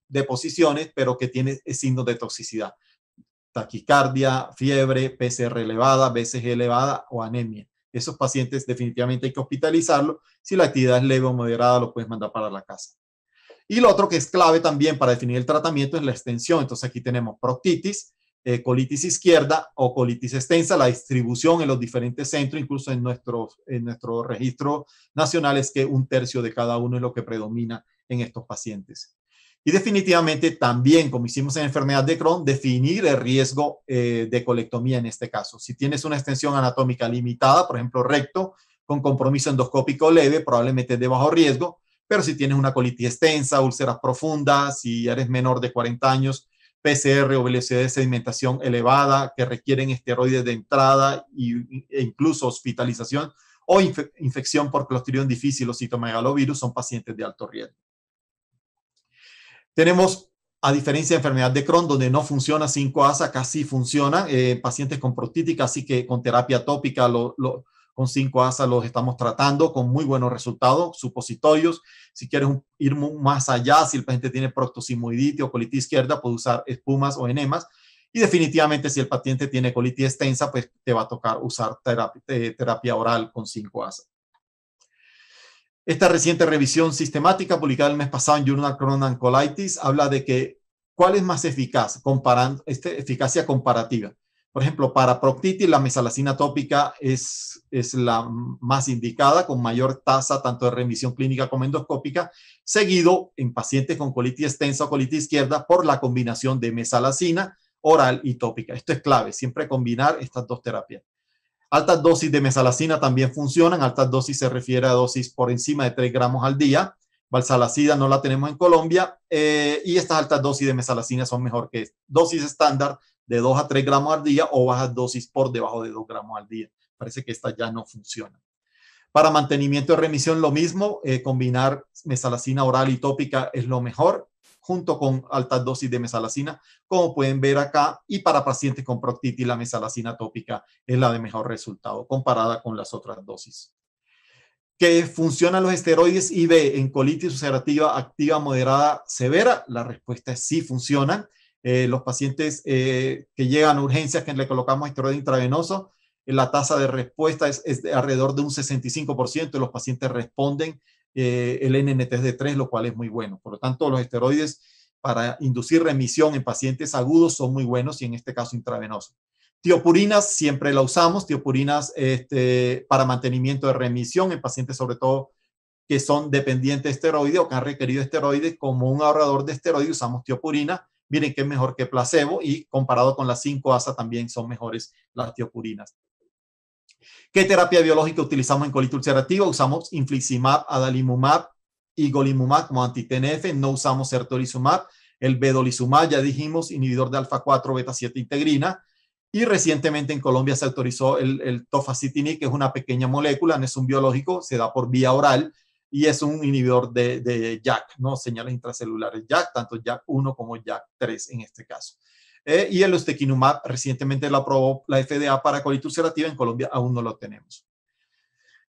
deposiciones, pero que tiene signos de toxicidad. Taquicardia, fiebre, PCR elevada, BCG elevada o anemia. Esos pacientes definitivamente hay que hospitalizarlo. Si la actividad es leve o moderada, lo puedes mandar para la casa. Y lo otro que es clave también para definir el tratamiento es la extensión. Entonces aquí tenemos proctitis, colitis izquierda o colitis extensa. La distribución en los diferentes centros, incluso en nuestro registro nacional, es que 1/3 de cada uno es lo que predomina en estos pacientes. Y definitivamente también, como hicimos en enfermedad de Crohn, definir el riesgo de colectomía en este caso. Si tienes una extensión anatómica limitada, por ejemplo, recto, con compromiso endoscópico leve, probablemente es de bajo riesgo, pero si tienes una colitis extensa, úlceras profundas, si eres menor de 40 años, PCR o velocidad de sedimentación elevada, que requieren esteroides de entrada e incluso hospitalización o infección por Clostridium difficile o citomegalovirus, son pacientes de alto riesgo. Tenemos, a diferencia de enfermedad de Crohn, donde no funciona 5-ASA, casi funciona. Pacientes con proctitis, así que con terapia tópica, con 5-ASA los estamos tratando con muy buenos resultados, supositorios. Si quieres ir más allá, si el paciente tiene proctosimoiditis o colitis izquierda, puede usar espumas o enemas. Y definitivamente, si el paciente tiene colitis extensa, pues te va a tocar usar terapia oral con 5-ASA. Esta reciente revisión sistemática publicada el mes pasado en Journal Crohn and Colitis habla de que cuál es más eficaz, comparando eficacia comparativa. Por ejemplo, para proctitis la mesalazina tópica es la más indicada, con mayor tasa tanto de remisión clínica como endoscópica, seguido en pacientes con colitis extensa o colitis izquierda por la combinación de mesalazina oral y tópica. Esto es clave, siempre combinar estas dos terapias. Altas dosis de mesalazina también funcionan. Altas dosis se refiere a dosis por encima de 3 gramos al día. Valsalacida no la tenemos en Colombia y estas altas dosis de mesalazina son mejor que dosis estándar de 2 a 3 gramos al día o bajas dosis por debajo de 2 gramos al día. Parece que estas ya no funcionan. Para mantenimiento de remisión lo mismo, combinar mesalazina oral y tópica es lo mejor, junto con altas dosis de mesalazina, como pueden ver acá, y para pacientes con proctitis la mesalazina tópica es la de mejor resultado comparada con las otras dosis. ¿Que funcionan los esteroides IV en colitis ulcerativa activa, moderada, severa? La respuesta es sí, funcionan. Los pacientes que llegan a urgencias que le colocamos esteroide intravenoso, la tasa de respuesta es de alrededor de un 65%, de los pacientes responden. El NNT es de 3, lo cual es muy bueno. Por lo tanto, los esteroides para inducir remisión en pacientes agudos son muy buenos y en este caso intravenosos. Tiopurinas siempre la usamos, tiopurinas para mantenimiento de remisión en pacientes sobre todo que son dependientes de esteroides o que han requerido esteroides. Como un ahorrador de esteroides usamos tiopurina. Miren que es mejor que placebo y comparado con las 5-ASA también son mejores las tiopurinas. ¿Qué terapia biológica utilizamos en colitis ulcerativa? Usamos infliximab, adalimumab, y golimumab como anti-TNF, no usamos certolizumab. El vedolizumab, ya dijimos, inhibidor de alfa-4 beta-7 integrina. Y recientemente en Colombia se autorizó el tofacitinib, que es una pequeña molécula, no es un biológico, se da por vía oral y es un inhibidor de JAK, ¿no? Señales intracelulares JAK, tanto JAK1 como JAK3 en este caso. Y el ustekinumab recientemente lo aprobó la FDA para colitis ulcerativa, en Colombia aún no lo tenemos.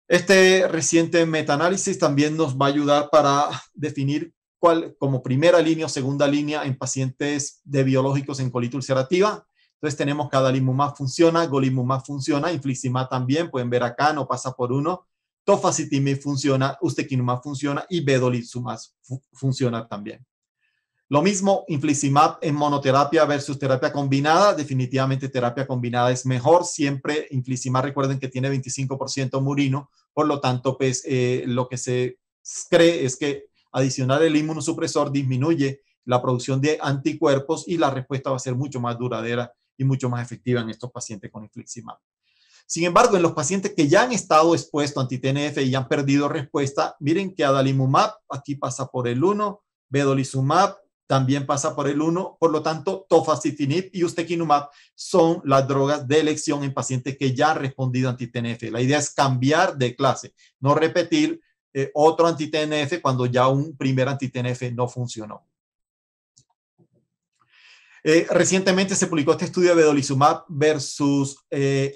Este reciente metaanálisis también nos va a ayudar para definir cuál como primera línea o segunda línea en pacientes de biológicos en colitis ulcerativa. Entonces tenemos que adalimumab funciona, golimumab funciona, infliximab también, pueden ver acá, no pasa por uno. Tofacitinib funciona, ustekinumab funciona y vedolizumab funciona también. Lo mismo, infliximab en monoterapia versus terapia combinada. Definitivamente terapia combinada es mejor. Siempre infliximab, recuerden que tiene 25% murino, por lo tanto, pues lo que se cree es que adicionar el inmunosupresor disminuye la producción de anticuerpos y la respuesta va a ser mucho más duradera y mucho más efectiva en estos pacientes con infliximab. Sin embargo, en los pacientes que ya han estado expuestos a anti-TNF y ya han perdido respuesta, miren que adalimumab aquí pasa por el 1, vedolizumab también pasa por el 1, por lo tanto, tofacitinib y ustekinumab son las drogas de elección en pacientes que ya han respondido a anti-TNF. La idea es cambiar de clase, no repetir otro anti-TNF cuando ya un primer anti-TNF no funcionó. Recientemente se publicó este estudio de vedolizumab versus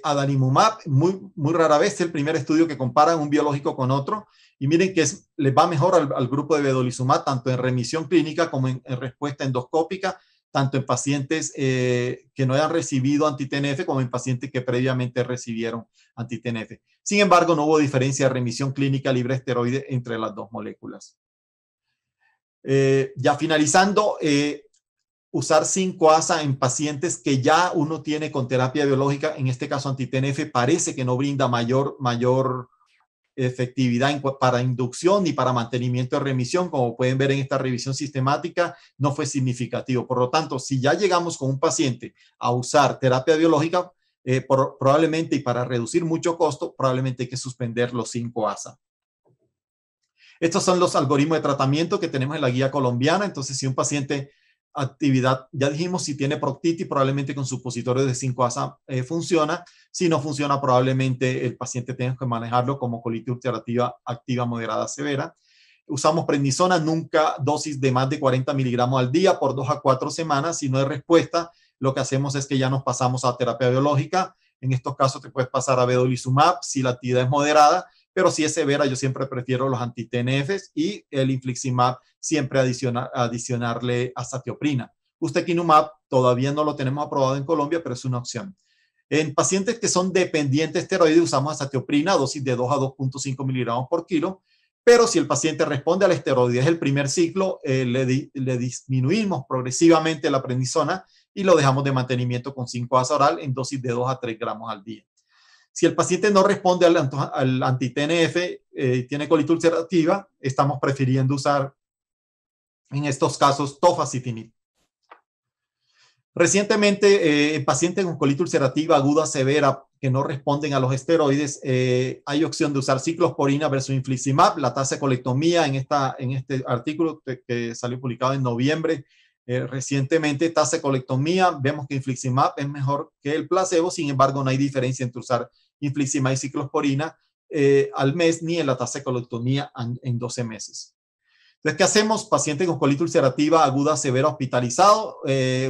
adalimumab. Muy rara vez es el primer estudio que compara un biológico con otro. Y miren que les va mejor al grupo de vedolizumab, tanto en remisión clínica como en respuesta endoscópica, tanto en pacientes que no hayan recibido anti-TNF como en pacientes que previamente recibieron anti-TNF. Sin embargo, no hubo diferencia de remisión clínica libre de esteroides entre las dos moléculas. Ya finalizando, usar 5-ASA en pacientes que ya uno tiene con terapia biológica, en este caso anti-TNF, parece que no brinda mayor efectividad para inducción ni para mantenimiento de remisión. Como pueden ver en esta revisión sistemática, no fue significativo. Por lo tanto, si ya llegamos con un paciente a usar terapia biológica, probablemente, y para reducir mucho costo, probablemente hay que suspender los 5-ASA. Estos son los algoritmos de tratamiento que tenemos en la guía colombiana. Entonces, si un paciente actividad, ya dijimos, si tiene proctitis, probablemente con supositorio de 5-ASA funciona. Si no funciona, probablemente el paciente tenga que manejarlo como colitis ulcerativa activa moderada severa. Usamos prednisona, nunca dosis de más de 40 miligramos al día por 2 a 4 semanas. Si no hay respuesta, lo que hacemos es que ya nos pasamos a terapia biológica. En estos casos te puedes pasar a vedolizumab si la actividad es moderada, pero si es severa, yo siempre prefiero los anti-TNFs y el infliximab siempre adicionarle azatioprina. Ustekinumab todavía no lo tenemos aprobado en Colombia, pero es una opción. En pacientes que son dependientes de esteroides usamos azatioprina, dosis de 2 a 2.5 miligramos por kilo, pero si el paciente responde al esteroide, es el primer ciclo, le disminuimos progresivamente la prednisona y lo dejamos de mantenimiento con 5-ASA oral en dosis de 2 a 3 gramos al día. Si el paciente no responde al anti-TNF, tiene colitis ulcerativa, estamos prefiriendo usar en estos casos tofacitinib. Recientemente, en pacientes con colitis ulcerativa aguda severa que no responden a los esteroides, hay opción de usar ciclosporina versus infliximab. La tasa de colectomía en este artículo que salió publicado en noviembre, recientemente, tasa de colectomía, vemos que infliximab es mejor que el placebo. Sin embargo, no hay diferencia entre usar infliximab y ciclosporina al mes ni en la tasa de colectomía en 12 meses. Entonces, ¿qué hacemos? Paciente con colitis ulcerativa aguda severa hospitalizado,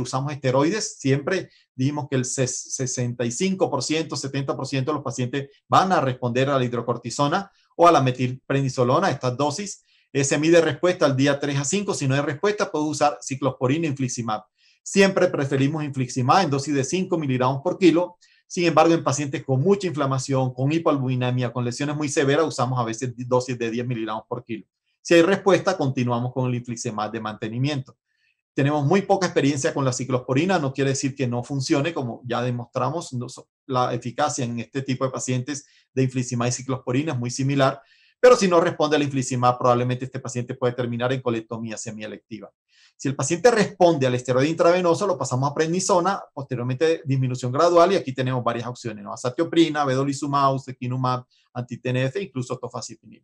usamos esteroides. Siempre dijimos que el 65%, 70% de los pacientes van a responder a la hidrocortisona o a la metilprednisolona, estas dosis. Se mide respuesta al día 3 a 5. Si no hay respuesta, puedo usar ciclosporina e infliximab. Siempre preferimos infliximab en dosis de 5 miligramos por kilo. Sin embargo, en pacientes con mucha inflamación, con hipoalbuminemia, con lesiones muy severas, usamos a veces dosis de 10 miligramos por kilo. Si hay respuesta, continuamos con el infliximab de mantenimiento. Tenemos muy poca experiencia con la ciclosporina, no quiere decir que no funcione, como ya demostramos, la eficacia en este tipo de pacientes de infliximab y ciclosporina es muy similar, pero si no responde al infliximab, probablemente este paciente puede terminar en colectomía semielectiva. Si el paciente responde al esteroide intravenoso, lo pasamos a prednisona, posteriormente disminución gradual, y aquí tenemos varias opciones, ¿no? Azatioprina, vedolizumab, ustekinumab, anti-TNF, incluso tofacitinib.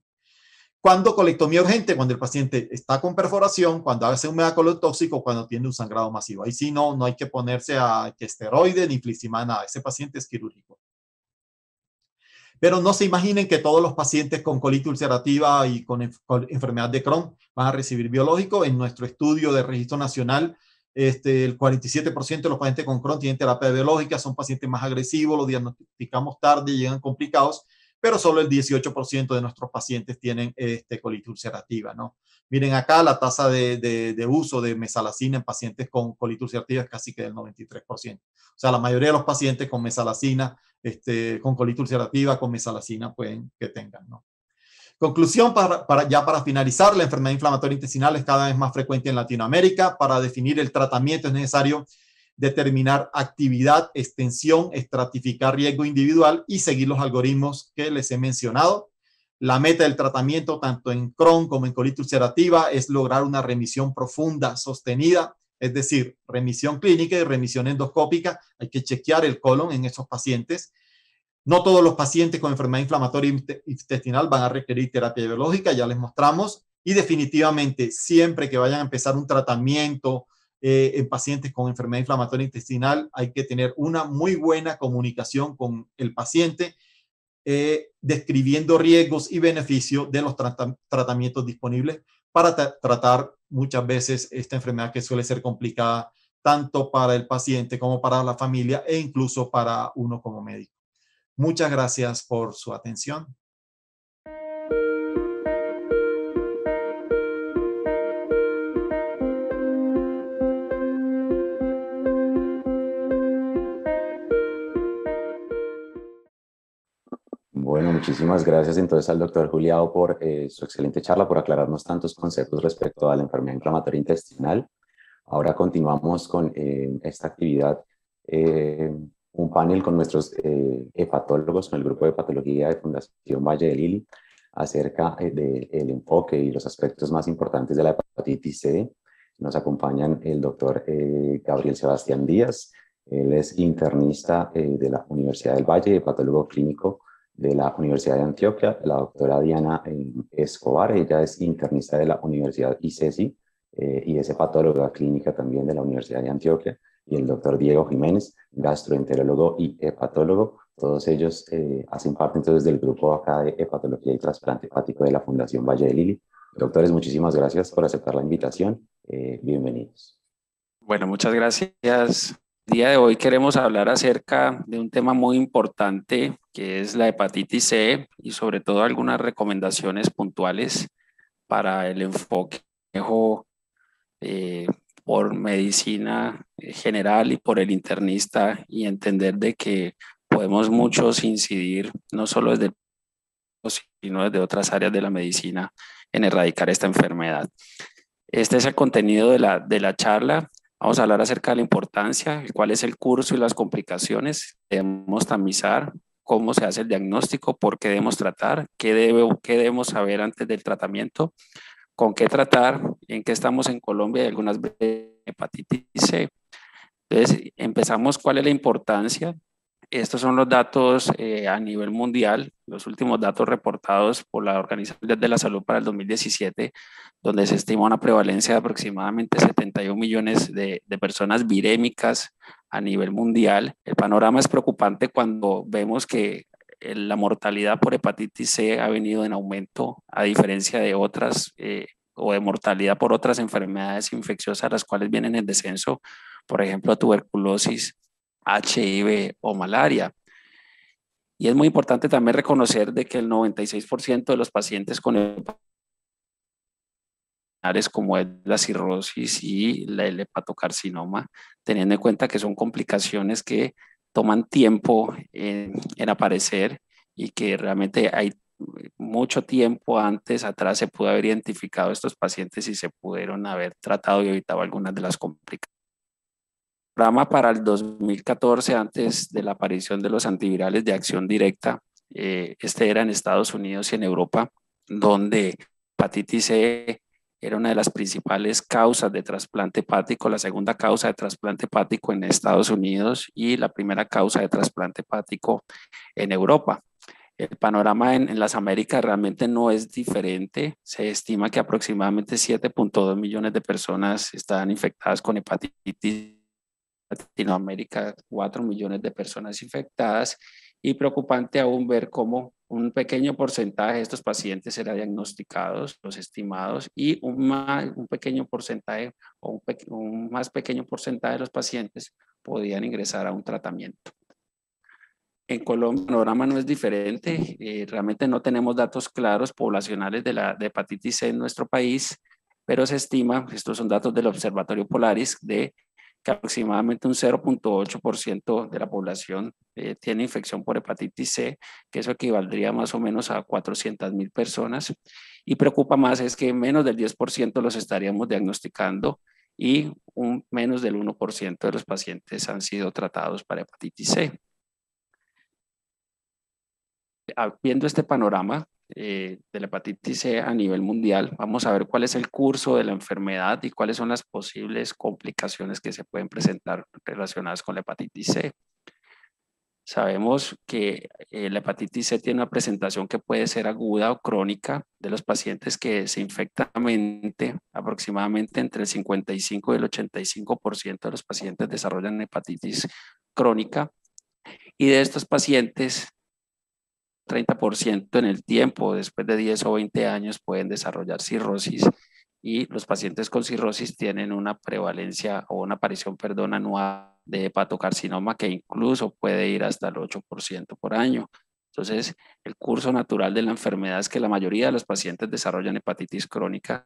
Cuando colectomía urgente, cuando el paciente está con perforación, cuando hace un megacoliotóxico, cuando tiene un sangrado masivo. Ahí sí no hay que ponerse a esteroide ni infliximab, nada. Ese paciente es quirúrgico. Pero no se imaginen que todos los pacientes con colitis ulcerativa y con enfermedad de Crohn van a recibir biológico. En nuestro estudio de registro nacional, el 47% de los pacientes con Crohn tienen terapia biológica, son pacientes más agresivos, los diagnosticamos tarde y llegan complicados, pero solo el 18% de nuestros pacientes tienen colitis ulcerativa, ¿no? Miren acá la tasa de uso de mesalazina en pacientes con colitis ulcerativa es casi que del 93%. O sea, la mayoría de los pacientes con mesalazina, con colitis ulcerativa, con mesalazina pueden que tengan, ¿no? Conclusión, para finalizar, la enfermedad inflamatoria intestinal es cada vez más frecuente en Latinoamérica. Para definir el tratamiento es necesario determinar actividad, extensión, estratificar riesgo individual y seguir los algoritmos que les he mencionado. La meta del tratamiento, tanto en Crohn como en colitis ulcerativa, es lograr una remisión profunda, sostenida, es decir, remisión clínica y remisión endoscópica. Hay que chequear el colon en esos pacientes. No todos los pacientes con enfermedad inflamatoria intestinal van a requerir terapia biológica, ya les mostramos. Y definitivamente, siempre que vayan a empezar un tratamiento en pacientes con enfermedad inflamatoria intestinal, hay que tener una muy buena comunicación con el paciente, describiendo riesgos y beneficios de los tratamientos disponibles para tratar muchas veces esta enfermedad que suele ser complicada tanto para el paciente como para la familia e incluso para uno como médico. Muchas gracias por su atención. Bueno, muchísimas gracias entonces al doctor Juliao por su excelente charla, por aclararnos tantos conceptos respecto a la enfermedad inflamatoria intestinal. Ahora continuamos con esta actividad, un panel con nuestros hepatólogos, con el grupo de hepatología de Fundación Valle del Lili, acerca del enfoque y los aspectos más importantes de la hepatitis C. Nos acompañan el doctor Gabriel Sebastián Díaz, él es internista de la Universidad del Valle, hepatólogo clínico de la Universidad de Antioquia, la doctora Diana Escobar, ella es internista de la Universidad ICESI y es hepatóloga clínica también de la Universidad de Antioquia, y el doctor Diego Jiménez, gastroenterólogo y hepatólogo. Todos ellos hacen parte entonces del grupo acá de hepatología y trasplante hepático de la Fundación Valle del Lili. Doctores, muchísimas gracias por aceptar la invitación. Bienvenidos. Bueno, muchas gracias. El día de hoy queremos hablar acerca de un tema muy importante que es la hepatitis C y sobre todo algunas recomendaciones puntuales para el enfoque por medicina general y por el internista, y entender de que podemos muchos incidir no solo desde sino desde otras áreas de la medicina en erradicar esta enfermedad. Este es el contenido de la charla. Vamos a hablar acerca de la importancia, cuál es el curso y las complicaciones. Debemos tamizar cómo se hace el diagnóstico, por qué debemos tratar, qué debemos saber antes del tratamiento, con qué tratar, en qué estamos en Colombia y algunas hepatitis C. Entonces, empezamos. ¿Cuál es la importancia? Estos son los datos a nivel mundial, los últimos datos reportados por la Organización de la Salud para el 2017, donde se estima una prevalencia de aproximadamente 71 millones de personas virémicas a nivel mundial. El panorama es preocupante cuando vemos que la mortalidad por hepatitis C ha venido en aumento, a diferencia de otras o de mortalidad por otras enfermedades infecciosas, las cuales vienen en descenso, por ejemplo, tuberculosis, HIV o malaria. Y es muy importante también reconocer de que el 96% de los pacientes con hepatitis, como es la cirrosis y el hepatocarcinoma, teniendo en cuenta que son complicaciones que toman tiempo en aparecer y que realmente hay mucho tiempo atrás se pudo haber identificado estos pacientes y se pudieron haber tratado y evitado algunas de las complicaciones. El programa para el 2014, antes de la aparición de los antivirales de acción directa, este era en Estados Unidos y en Europa, donde hepatitis C era una de las principales causas de trasplante hepático, la segunda causa de trasplante hepático en Estados Unidos y la primera causa de trasplante hepático en Europa. El panorama en las Américas realmente no es diferente. Se estima que aproximadamente 7.2 millones de personas están infectadas con hepatitis. Latinoamérica, 4 millones de personas infectadas, y preocupante aún ver cómo un pequeño porcentaje de estos pacientes era diagnosticados, los estimados, y un pequeño porcentaje o un más pequeño porcentaje de los pacientes podían ingresar a un tratamiento. En Colombia el panorama no es diferente, realmente no tenemos datos claros poblacionales de hepatitis C en nuestro país, pero se estima, estos son datos del Observatorio Polaris, de que aproximadamente un 0.8% de la población tiene infección por hepatitis C, que eso equivaldría más o menos a 400.000 personas. Y preocupa más es que menos del 10% los estaríamos diagnosticando y menos del 1% de los pacientes han sido tratados para hepatitis C. Viendo este panorama de la hepatitis C a nivel mundial, vamos a ver cuál es el curso de la enfermedad y cuáles son las posibles complicaciones que se pueden presentar relacionadas con la hepatitis C. Sabemos que la hepatitis C tiene una presentación que puede ser aguda o crónica. De los pacientes que se infectan, aproximadamente entre el 55 y el 85% de los pacientes desarrollan hepatitis crónica, y de estos pacientes 30% en el tiempo, después de 10 o 20 años, pueden desarrollar cirrosis, y los pacientes con cirrosis tienen una prevalencia o una aparición, anual de hepatocarcinoma que incluso puede ir hasta el 8% por año. Entonces, el curso natural de la enfermedad es que la mayoría de los pacientes desarrollan hepatitis crónica,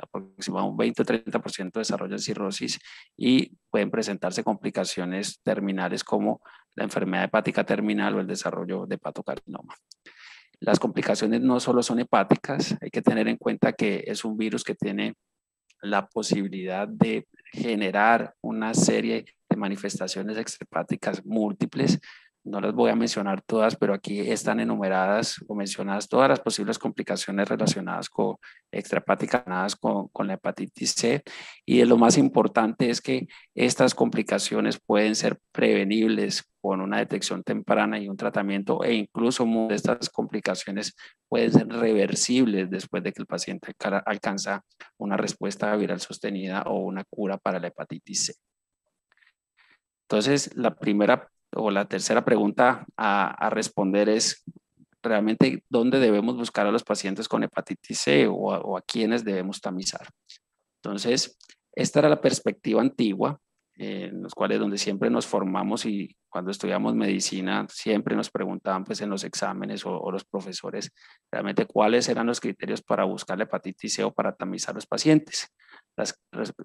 aproximadamente un 20 o 30% desarrollan cirrosis y pueden presentarse complicaciones terminales como la enfermedad hepática terminal o el desarrollo de hepatocarcinoma. Las complicaciones no solo son hepáticas, hay que tener en cuenta que es un virus que tiene la posibilidad de generar una serie de manifestaciones extrahepáticas múltiples. No las voy a mencionar todas, pero aquí están enumeradas o mencionadas todas las posibles complicaciones relacionadas con extrahepáticas con la hepatitis C. Y lo más importante es que estas complicaciones pueden ser prevenibles con una detección temprana y un tratamiento, e incluso muchas de estas complicaciones pueden ser reversibles después de que el paciente alcanza una respuesta viral sostenida o una cura para la hepatitis C. Entonces, la primera o la tercera pregunta a responder es realmente dónde debemos buscar a los pacientes con hepatitis C o a quienes debemos tamizar. Entonces, esta era la perspectiva antigua, en los cuales donde siempre nos formamos, y cuando estudiamos medicina siempre nos preguntaban pues en los exámenes o los profesores realmente cuáles eran los criterios para buscar la hepatitis C o para tamizar a los pacientes. Las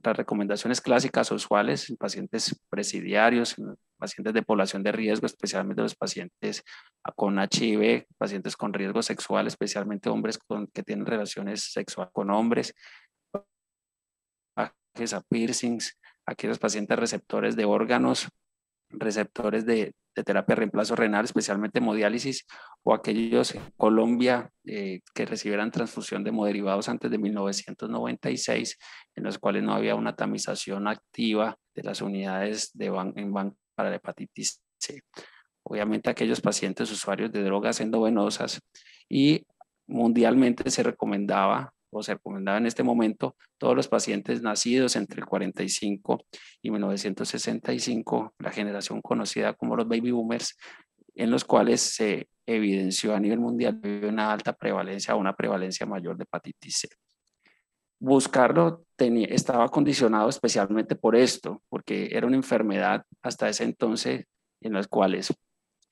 recomendaciones clásicas o usuales en pacientes presidiarios, en pacientes de población de riesgo, especialmente los pacientes con HIV, pacientes con riesgo sexual, especialmente hombres que tienen relaciones sexuales con hombres, a piercings, aquellos pacientes receptores de órganos, receptores de terapia de reemplazo renal, especialmente hemodiálisis, o aquellos en Colombia que recibieran transfusión de hemoderivados antes de 1996, en los cuales no había una tamización activa de las unidades en banco para la hepatitis C. Obviamente aquellos pacientes usuarios de drogas endovenosas, y mundialmente se recomendaba en este momento todos los pacientes nacidos entre el 45 y 1965, la generación conocida como los baby boomers, en los cuales se evidenció a nivel mundial una alta prevalencia o una prevalencia mayor de hepatitis C. Buscarlo estaba condicionado especialmente por esto, porque era una enfermedad hasta ese entonces en las cuales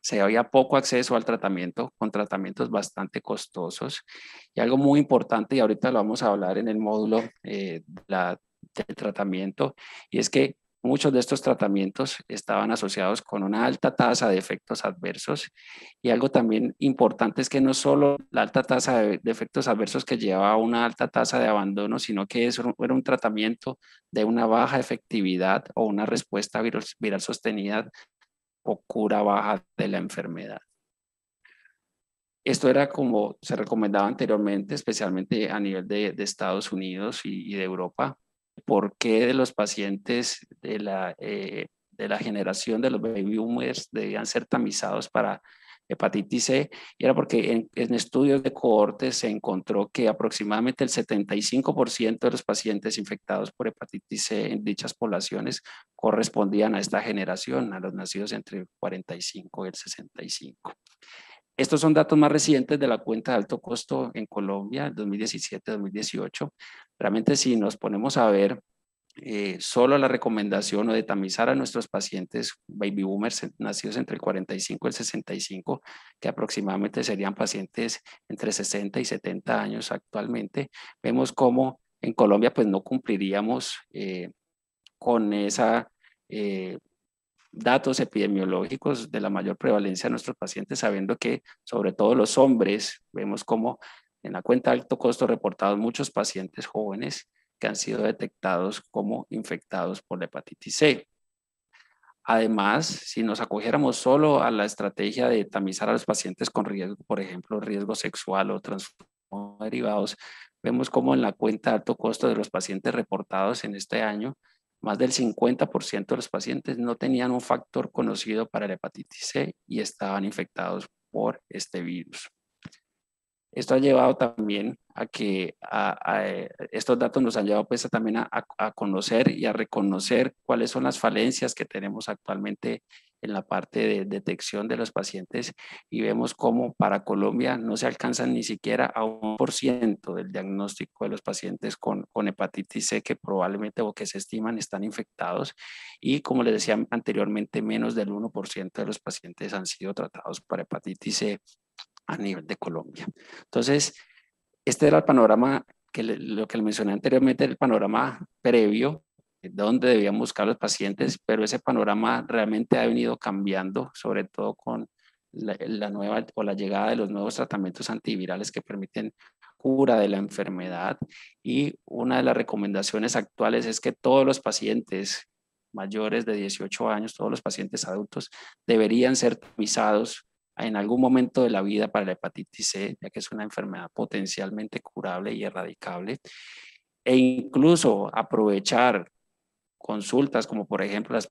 se había poco acceso al tratamiento, con tratamientos bastante costosos. Y algo muy importante, y ahorita lo vamos a hablar en el módulo del tratamiento, y es que muchos de estos tratamientos estaban asociados con una alta tasa de efectos adversos. Y algo también importante es que no solo la alta tasa de efectos adversos que llevaba a una alta tasa de abandono, sino que era un tratamiento de una baja efectividad o una respuesta viral sostenida o cura baja de la enfermedad. Esto era como se recomendaba anteriormente, especialmente a nivel de Estados Unidos y de Europa. ¿Por qué de los pacientes de la generación de los baby boomers debían ser tamizados para hepatitis C, y era porque en estudios de cohortes se encontró que aproximadamente el 75% de los pacientes infectados por hepatitis C en dichas poblaciones correspondían a esta generación, a los nacidos entre el 45 y el 65. Estos son datos más recientes de la cuenta de alto costo en Colombia, 2017-2018. Realmente si nos ponemos a ver solo la recomendación o de tamizar a nuestros pacientes baby boomers nacidos entre el 45 y el 65, que aproximadamente serían pacientes entre 60 y 70 años actualmente, vemos cómo en Colombia pues no cumpliríamos con esa datos epidemiológicos de la mayor prevalencia de nuestros pacientes, sabiendo que sobre todo los hombres, vemos como en la cuenta de alto costo reportados muchos pacientes jóvenes que han sido detectados como infectados por la hepatitis C. Además, si nos acogiéramos solo a la estrategia de tamizar a los pacientes con riesgo, por ejemplo, riesgo sexual o trastornos derivados, vemos como en la cuenta de alto costo de los pacientes reportados en este año, más del 50% de los pacientes no tenían un factor conocido para la hepatitis C y estaban infectados por este virus. Esto ha llevado también a que estos datos nos han llevado pues también a conocer y a reconocer cuáles son las falencias que tenemos actualmente en la parte de detección de los pacientes, y vemos cómo para Colombia no se alcanzan ni siquiera a 1% del diagnóstico de los pacientes con hepatitis C que probablemente o que se estiman están infectados, y como les decía anteriormente, menos del 1% de los pacientes han sido tratados por hepatitis C a nivel de Colombia. Entonces, este era el panorama, lo que le mencioné anteriormente, el panorama previo, donde debíamos buscar los pacientes, pero ese panorama realmente ha venido cambiando, sobre todo con la nueva o la llegada de los nuevos tratamientos antivirales que permiten cura de la enfermedad, y una de las recomendaciones actuales es que todos los pacientes mayores de 18 años, todos los pacientes adultos deberían ser tamizados en algún momento de la vida para la hepatitis C, ya que es una enfermedad potencialmente curable y erradicable, e incluso aprovechar consultas como por ejemplo las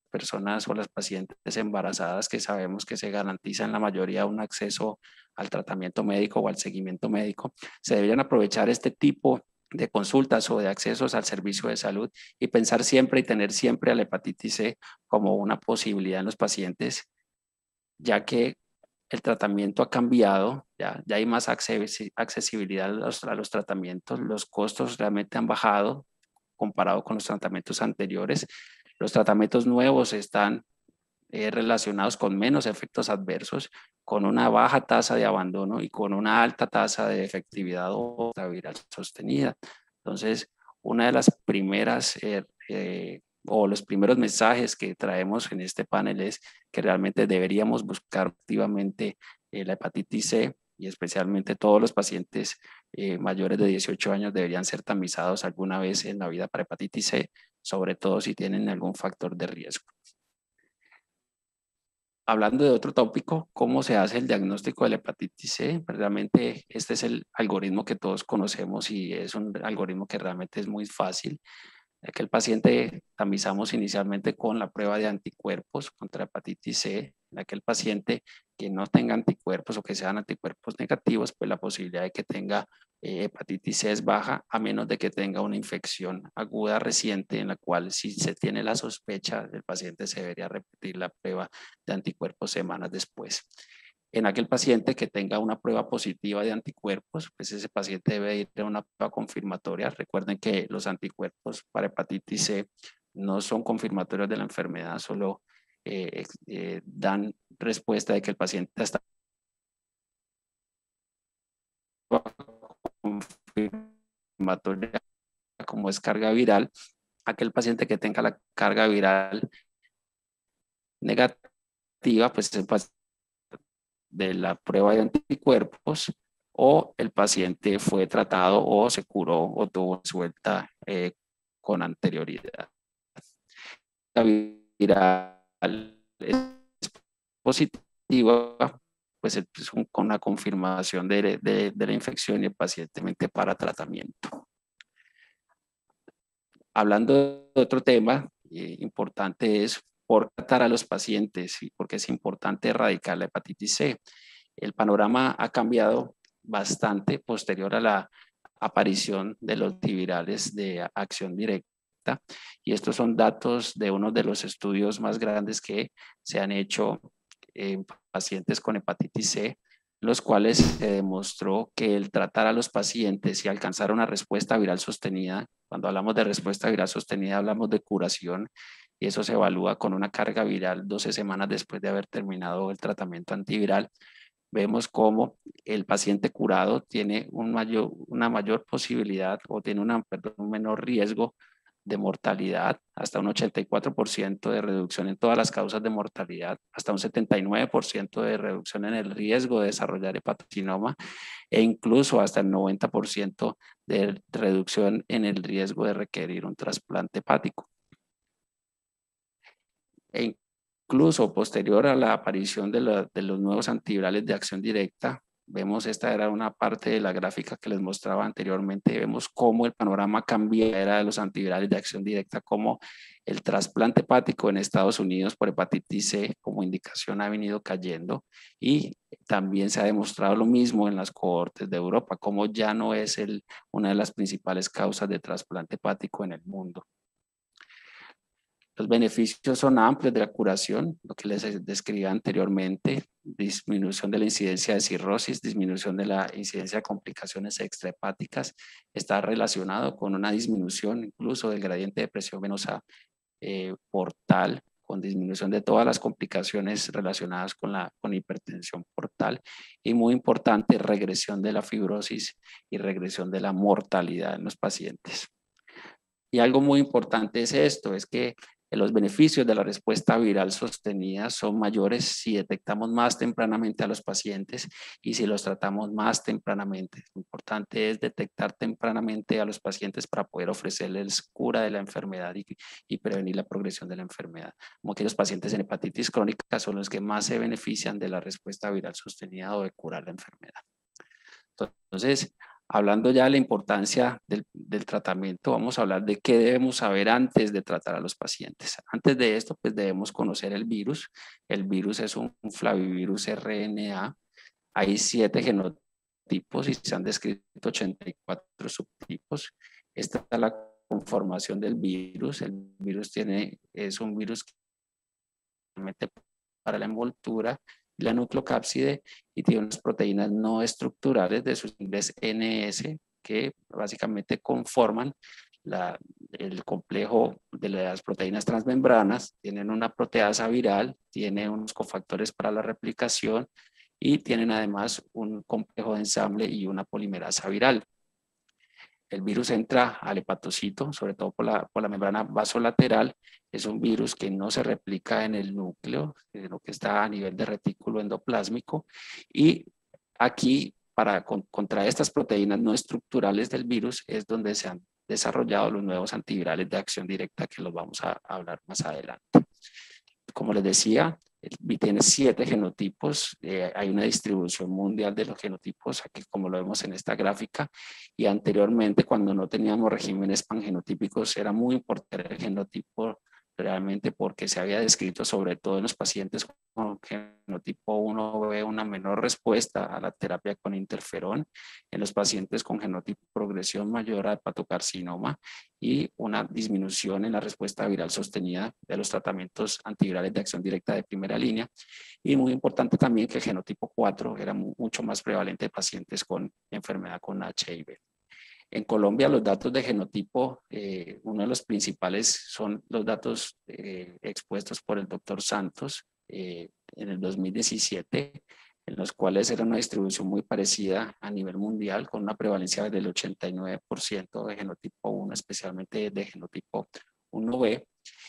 personas o las pacientes embarazadas, que sabemos que se garantiza en la mayoría un acceso al tratamiento médico o al seguimiento médico. Se deberían aprovechar este tipo de consultas o de accesos al servicio de salud y pensar siempre y tener siempre a la hepatitis C como una posibilidad en los pacientes, ya que el tratamiento ha cambiado, ya hay más accesibilidad a los tratamientos, los costos realmente han bajado comparado con los tratamientos anteriores. Los tratamientos nuevos están relacionados con menos efectos adversos, con una baja tasa de abandono y con una alta tasa de efectividad o viral sostenida. Entonces, una de las primeras o los primeros mensajes que traemos en este panel es que realmente deberíamos buscar activamente la hepatitis C, y especialmente todos los pacientes mayores de 18 años deberían ser tamizados alguna vez en la vida para hepatitis C, sobre todo si tienen algún factor de riesgo. Hablando de otro tópico, ¿cómo se hace el diagnóstico de la hepatitis C? Realmente este es el algoritmo que todos conocemos y es un algoritmo que realmente es muy fácil. Aquel paciente tamizamos inicialmente con la prueba de anticuerpos contra hepatitis C. En aquel paciente que no tenga anticuerpos o que sean anticuerpos negativos, pues la posibilidad de que tenga hepatitis C es baja, a menos de que tenga una infección aguda reciente, en la cual si se tiene la sospecha del paciente se debería repetir la prueba de anticuerpos semanas después. En aquel paciente que tenga una prueba positiva de anticuerpos, pues ese paciente debe ir a una prueba confirmatoria. Recuerden que los anticuerpos para hepatitis C no son confirmatorios de la enfermedad, solo dan respuesta de que el paciente está confirmatoria como es carga viral. Aquel paciente que tenga la carga viral negativa, pues es de la prueba de anticuerpos, o el paciente fue tratado o se curó o tuvo suelta con anterioridad. La viral es positiva, pues es con una confirmación de la infección y el paciente para tratamiento. Hablando de otro tema importante es por tratar a los pacientes y porque es importante erradicar la hepatitis C. El panorama ha cambiado bastante posterior a la aparición de los antivirales de acción directa, y estos son datos de uno de los estudios más grandes que se han hecho en pacientes con hepatitis C, los cuales se demostró que el tratar a los pacientes y alcanzar una respuesta viral sostenida, cuando hablamos de respuesta viral sostenida hablamos de curación, y eso se evalúa con una carga viral 12 semanas después de haber terminado el tratamiento antiviral. Vemos cómo el paciente curado tiene una mayor posibilidad o tiene un menor riesgo de mortalidad, hasta un 84% de reducción en todas las causas de mortalidad, hasta un 79% de reducción en el riesgo de desarrollar hepatocinoma e incluso hasta el 90% de reducción en el riesgo de requerir un trasplante hepático. Incluso posterior a la aparición de los nuevos antivirales de acción directa, vemos, esta era una parte de la gráfica que les mostraba anteriormente, vemos cómo el panorama cambiara de los antivirales de acción directa, cómo el trasplante hepático en Estados Unidos por hepatitis C como indicación ha venido cayendo, y también se ha demostrado lo mismo en las cohortes de Europa, como ya no es una de las principales causas de trasplante hepático en el mundo. Los beneficios son amplios de la curación, lo que les describía anteriormente: disminución de la incidencia de cirrosis, disminución de la incidencia de complicaciones extrahepáticas, está relacionado con una disminución incluso del gradiente de presión venosa portal, con disminución de todas las complicaciones relacionadas con hipertensión portal, y muy importante, regresión de la fibrosis y regresión de la mortalidad en los pacientes. Y algo muy importante es esto, es que los beneficios de la respuesta viral sostenida son mayores si detectamos más tempranamente a los pacientes y si los tratamos más tempranamente. Lo importante es detectar tempranamente a los pacientes para poder ofrecerles cura de la enfermedad y prevenir la progresión de la enfermedad. Como que los pacientes en hepatitis crónica son los que más se benefician de la respuesta viral sostenida o de curar la enfermedad. Entonces, hablando ya de la importancia del tratamiento, vamos a hablar de qué debemos saber antes de tratar a los pacientes. Antes de esto, pues debemos conocer el virus. El virus es un flavivirus RNA. Hay 7 genotipos y se han descrito 84 subtipos. Esta es la conformación del virus. El virus es un virus que para la envoltura, la nucleocápside, y tiene unas proteínas no estructurales de su inglés NS que básicamente conforman el complejo de las proteínas transmembranas. Tienen una proteasa viral, tiene unos cofactores para la replicación y tienen además un complejo de ensamble y una polimerasa viral. El virus entra al hepatocito, sobre todo por la membrana vasolateral. Es un virus que no se replica en el núcleo, sino que está a nivel de retículo endoplásmico. Y aquí, contra estas proteínas no estructurales del virus, es donde se han desarrollado los nuevos antivirales de acción directa, que los vamos a hablar más adelante. Como les decía, tiene 7 genotipos, hay una distribución mundial de los genotipos, aquí como lo vemos en esta gráfica, y anteriormente, cuando no teníamos regímenes pangenotípicos, era muy importante el genotipo realmente porque se había descrito, sobre todo en los pacientes con genotipo 1B, una menor respuesta a la terapia con interferón, en los pacientes con genotipo progresión mayor a hepatocarcinoma, y una disminución en la respuesta viral sostenida de los tratamientos antivirales de acción directa de primera línea. Y muy importante también que el genotipo 4 era mucho más prevalente de pacientes con enfermedad con HIV. En Colombia, los datos de genotipo, uno de los principales son los datos expuestos por el doctor Santos en el 2017, en los cuales era una distribución muy parecida a nivel mundial, con una prevalencia del 89% de genotipo 1, especialmente de genotipo 1B.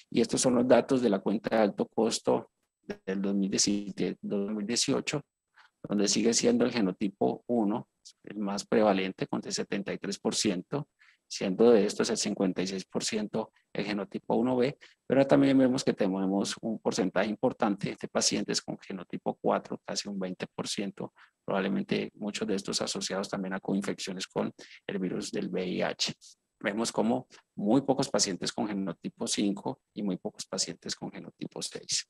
Y estos son los datos de la cuenta de alto costo del 2018, donde sigue siendo el genotipo 1 el más prevalente con el 73%, siendo de estos el 56% el genotipo 1B, pero también vemos que tenemos un porcentaje importante de pacientes con genotipo 4, casi un 20%, probablemente muchos de estos asociados también a coinfecciones con el virus del VIH. vemos como muy pocos pacientes con genotipo 5 y muy pocos pacientes con genotipo 6.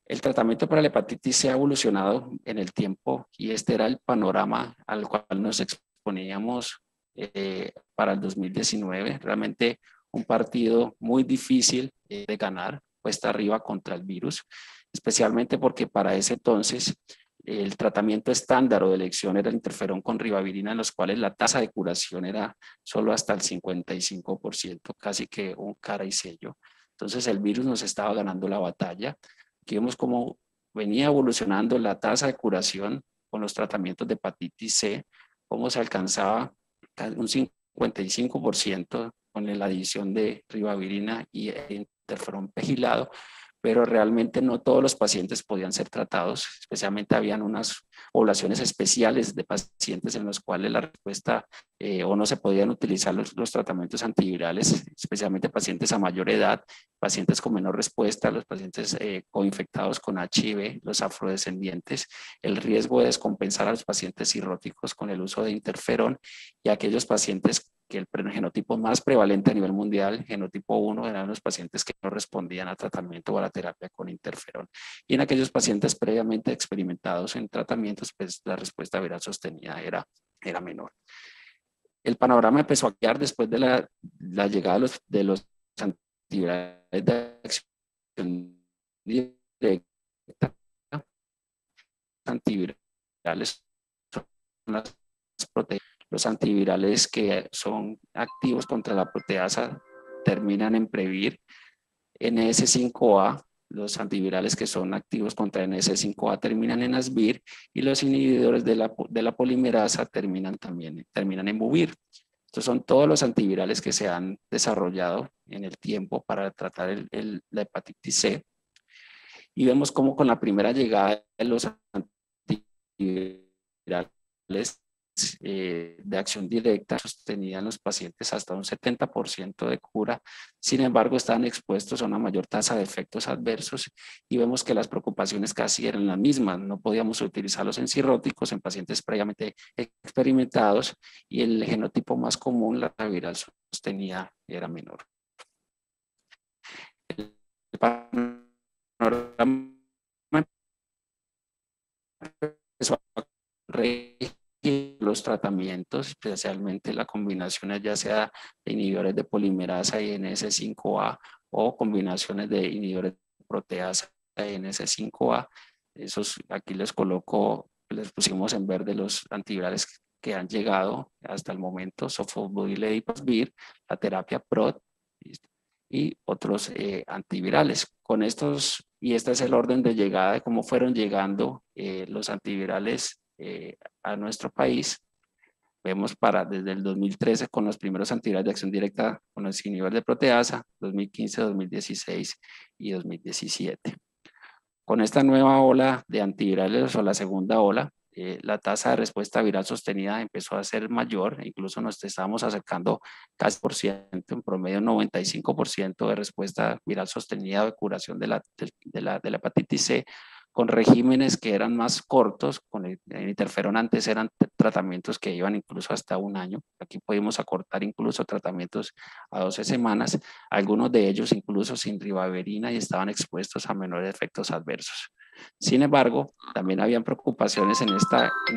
El tratamiento para la hepatitis C ha evolucionado en el tiempo y este era el panorama al cual nos exponíamos para el 2019. Realmente un partido muy difícil de ganar, cuesta arriba contra el virus, especialmente porque para ese entonces el tratamiento estándar o de elección era el interferón con ribavirina, en los cuales la tasa de curación era solo hasta el 55%, casi que un cara y sello. Entonces el virus nos estaba ganando la batalla. Aquí vemos cómo venía evolucionando la tasa de curación con los tratamientos de hepatitis C, cómo se alcanzaba un 55% con la adición de ribavirina y interferón pegilado, pero realmente no todos los pacientes podían ser tratados, especialmente habían unas poblaciones especiales de pacientes en los cuales la respuesta o no se podían utilizar los tratamientos antivirales, especialmente pacientes a mayor edad, pacientes con menor respuesta, los pacientes coinfectados con HIV, los afrodescendientes, el riesgo de descompensar a los pacientes cirróticos con el uso de interferón y aquellos pacientes que el genotipo más prevalente a nivel mundial, genotipo 1, eran los pacientes que no respondían al tratamiento o a la terapia con interferón. Y en aquellos pacientes previamente experimentados en tratamientos, pues la respuesta viral sostenida era menor. El panorama empezó a cambiar después de la llegada de los antivirales de acción directa. Antivirales son las proteínas. Los antivirales que son activos contra la proteasa terminan en Previr. NS5A, los antivirales que son activos contra NS5A terminan en Asvir y los inhibidores de la polimerasa terminan en Buvir. Estos son todos los antivirales que se han desarrollado en el tiempo para tratar la hepatitis C. Y vemos cómo con la primera llegada de los antivirales de acción directa sostenían los pacientes hasta un 70% de cura. Sin embargo, estaban expuestos a una mayor tasa de efectos adversos y vemos que las preocupaciones casi eran las mismas. No podíamos utilizarlos en cirróticos, en pacientes previamente experimentados, y el genotipo más común, la viral sostenida, era menor. El panorama empezó a los tratamientos, especialmente la combinación ya sea de inhibidores de polimerasa y NS5A o combinaciones de inhibidores de proteasa y NS5A. Esos aquí les pusimos en verde los antivirales que han llegado hasta el momento: Sofosbuvir, Edipasvir, la terapia PROT y otros antivirales. Con estos, y este es el orden de llegada de cómo fueron llegando los antivirales a nuestro país. Vemos desde el 2013 con los primeros antivirales de acción directa con los inhibidores de proteasa, 2015, 2016 y 2017. Con esta nueva ola de antivirales, o la segunda ola, la tasa de respuesta viral sostenida empezó a ser mayor, incluso nos estábamos acercando casi por ciento, en promedio 95% de respuesta viral sostenida de curación de la hepatitis C, con regímenes que eran más cortos. Con el interferón antes eran tratamientos que iban incluso hasta un año. Aquí pudimos acortar incluso tratamientos a 12 semanas, algunos de ellos incluso sin ribavirina, y estaban expuestos a menores efectos adversos. Sin embargo, también habían preocupaciones en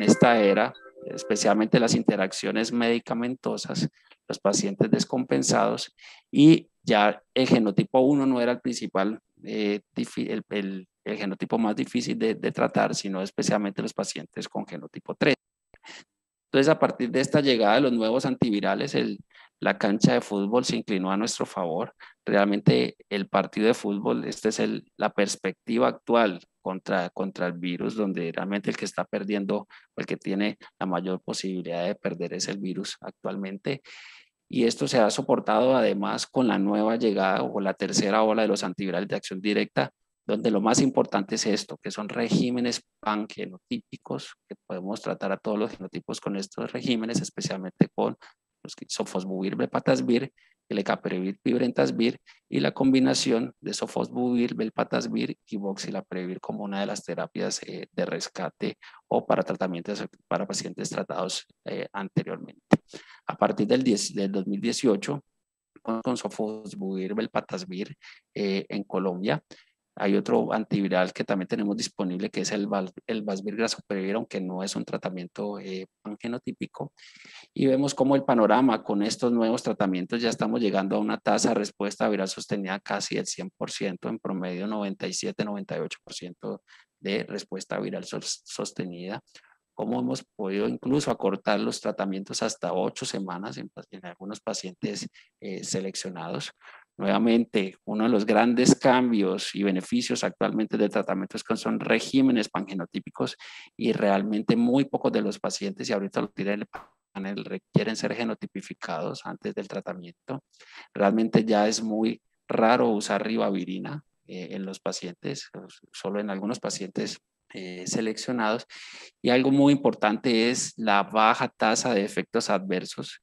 esta era, especialmente las interacciones medicamentosas, los pacientes descompensados, y ya el genotipo 1 no era el principal, el genotipo más difícil de tratar, sino especialmente los pacientes con genotipo 3. Entonces, a partir de esta llegada de los nuevos antivirales, la cancha de fútbol se inclinó a nuestro favor. Realmente el partido de fútbol, esta es la perspectiva actual contra el virus, donde realmente el que está perdiendo, o el que tiene la mayor posibilidad de perder, es el virus actualmente. Y esto se ha soportado además con la nueva llegada o la tercera ola de los antivirales de acción directa, donde lo más importante es esto, que son regímenes pangenotípicos, que podemos tratar a todos los genotipos con estos regímenes, especialmente con los Sofosbuvir, Velpatasvir, el Ecaprevir, Pibrentasvir, y la combinación de Sofosbuvir, Velpatasvir y Voxilaprevir como una de las terapias de rescate o para tratamientos para pacientes tratados anteriormente. A partir del 2018, con sofosbuvir, velpatasvir en Colombia. Hay otro antiviral que también tenemos disponible, que es el Vasvir grasoprevir, aunque no es un tratamiento pangenotípico. Y vemos cómo el panorama con estos nuevos tratamientos ya estamos llegando a una tasa de respuesta viral sostenida casi del 100%, en promedio 97-98% de respuesta viral sostenida. Cómo hemos podido incluso acortar los tratamientos hasta 8 semanas en algunos pacientes seleccionados. Nuevamente, uno de los grandes cambios y beneficios actualmente del tratamiento es que son regímenes pangenotípicos y realmente muy pocos de los pacientes, y ahorita lo diré en el panel, requieren ser genotipificados antes del tratamiento. Realmente ya es muy raro usar ribavirina en los pacientes, solo en algunos pacientes seleccionados. Y algo muy importante es la baja tasa de efectos adversos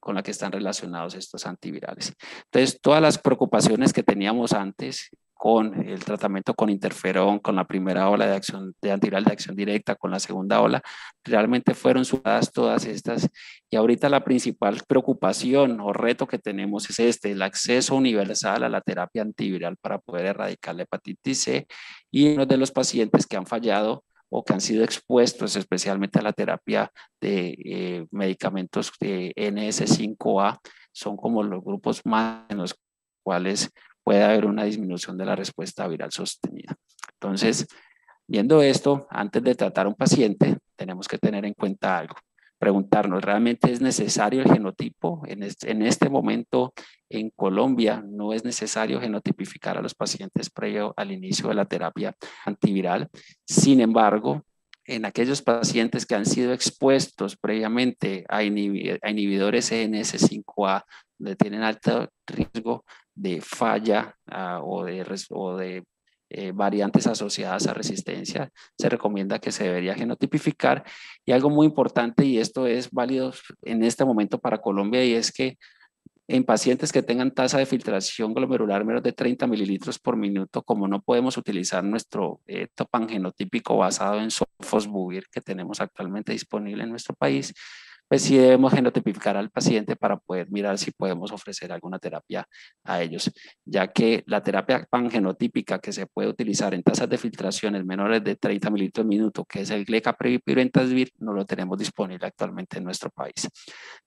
con la que están relacionados estos antivirales. Entonces, todas las preocupaciones que teníamos antes con el tratamiento con interferón, con la primera ola de acción de antiviral de acción directa, con la segunda ola, realmente fueron superadas todas estas. Y ahorita la principal preocupación o reto que tenemos es el acceso universal a la terapia antiviral para poder erradicar la hepatitis C. Y uno de los pacientes que han fallado o que han sido expuestos especialmente a la terapia de medicamentos de NS5A son como los grupos más en los cuales puede haber una disminución de la respuesta viral sostenida. Entonces, viendo esto, antes de tratar a un paciente, tenemos que tener en cuenta algo. Preguntarnos, ¿realmente es necesario el genotipo? En este momento, en Colombia, no es necesario genotipificar a los pacientes previo al inicio de la terapia antiviral. Sin embargo, en aquellos pacientes que han sido expuestos previamente a inhibidores NS5A, donde tienen alto riesgo de falla o de variantes asociadas a resistencia, se recomienda que se debería genotipificar. Y algo muy importante, y esto es válido en este momento para Colombia, y es que en pacientes que tengan tasa de filtración glomerular menos de 30 mililitros por minuto, como no podemos utilizar nuestro pangenotípico basado en sofosbuvir que tenemos actualmente disponible en nuestro país, pues sí debemos genotipificar al paciente para poder mirar si podemos ofrecer alguna terapia a ellos, ya que la terapia pangenotípica que se puede utilizar en tasas de filtraciones menores de 30 mililitros por minuto, que es el glecaprevir y entazvir, no lo tenemos disponible actualmente en nuestro país.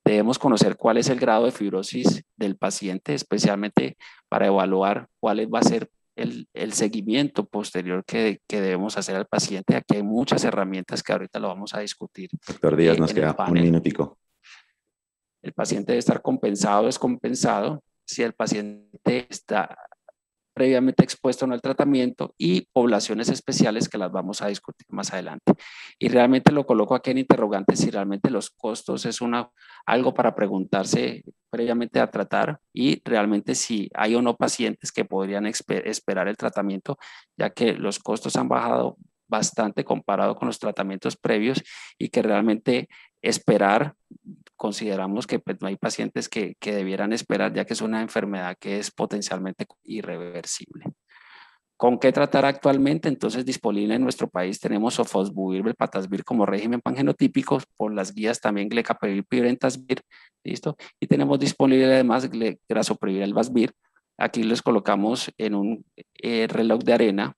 Debemos conocer cuál es el grado de fibrosis del paciente, especialmente para evaluar cuál va a ser el seguimiento posterior que debemos hacer al paciente. Aquí hay muchas herramientas que ahorita lo vamos a discutir. Doctor Díaz, nos queda un minutico. El paciente debe estar compensado o descompensado. Si el paciente está previamente expuesto al tratamiento, y poblaciones especiales que las vamos a discutir más adelante. Y realmente lo coloco aquí en interrogantes si realmente los costos es algo para preguntarse previamente a tratar, y realmente si hay o no pacientes que podrían esperar el tratamiento, ya que los costos han bajado bastante comparado con los tratamientos previos, y que realmente esperar, consideramos que pues, no hay pacientes que debieran esperar, ya que es una enfermedad que es potencialmente irreversible. ¿Con qué tratar actualmente? Entonces, disponible en nuestro país tenemos sofosbuvir, velpatasvir como régimen pangenotípico, por las guías también glecaprevir, entazvir, ¿listo? Y tenemos disponible además grasoprevir, elbasvir. Aquí les colocamos en un reloj de arena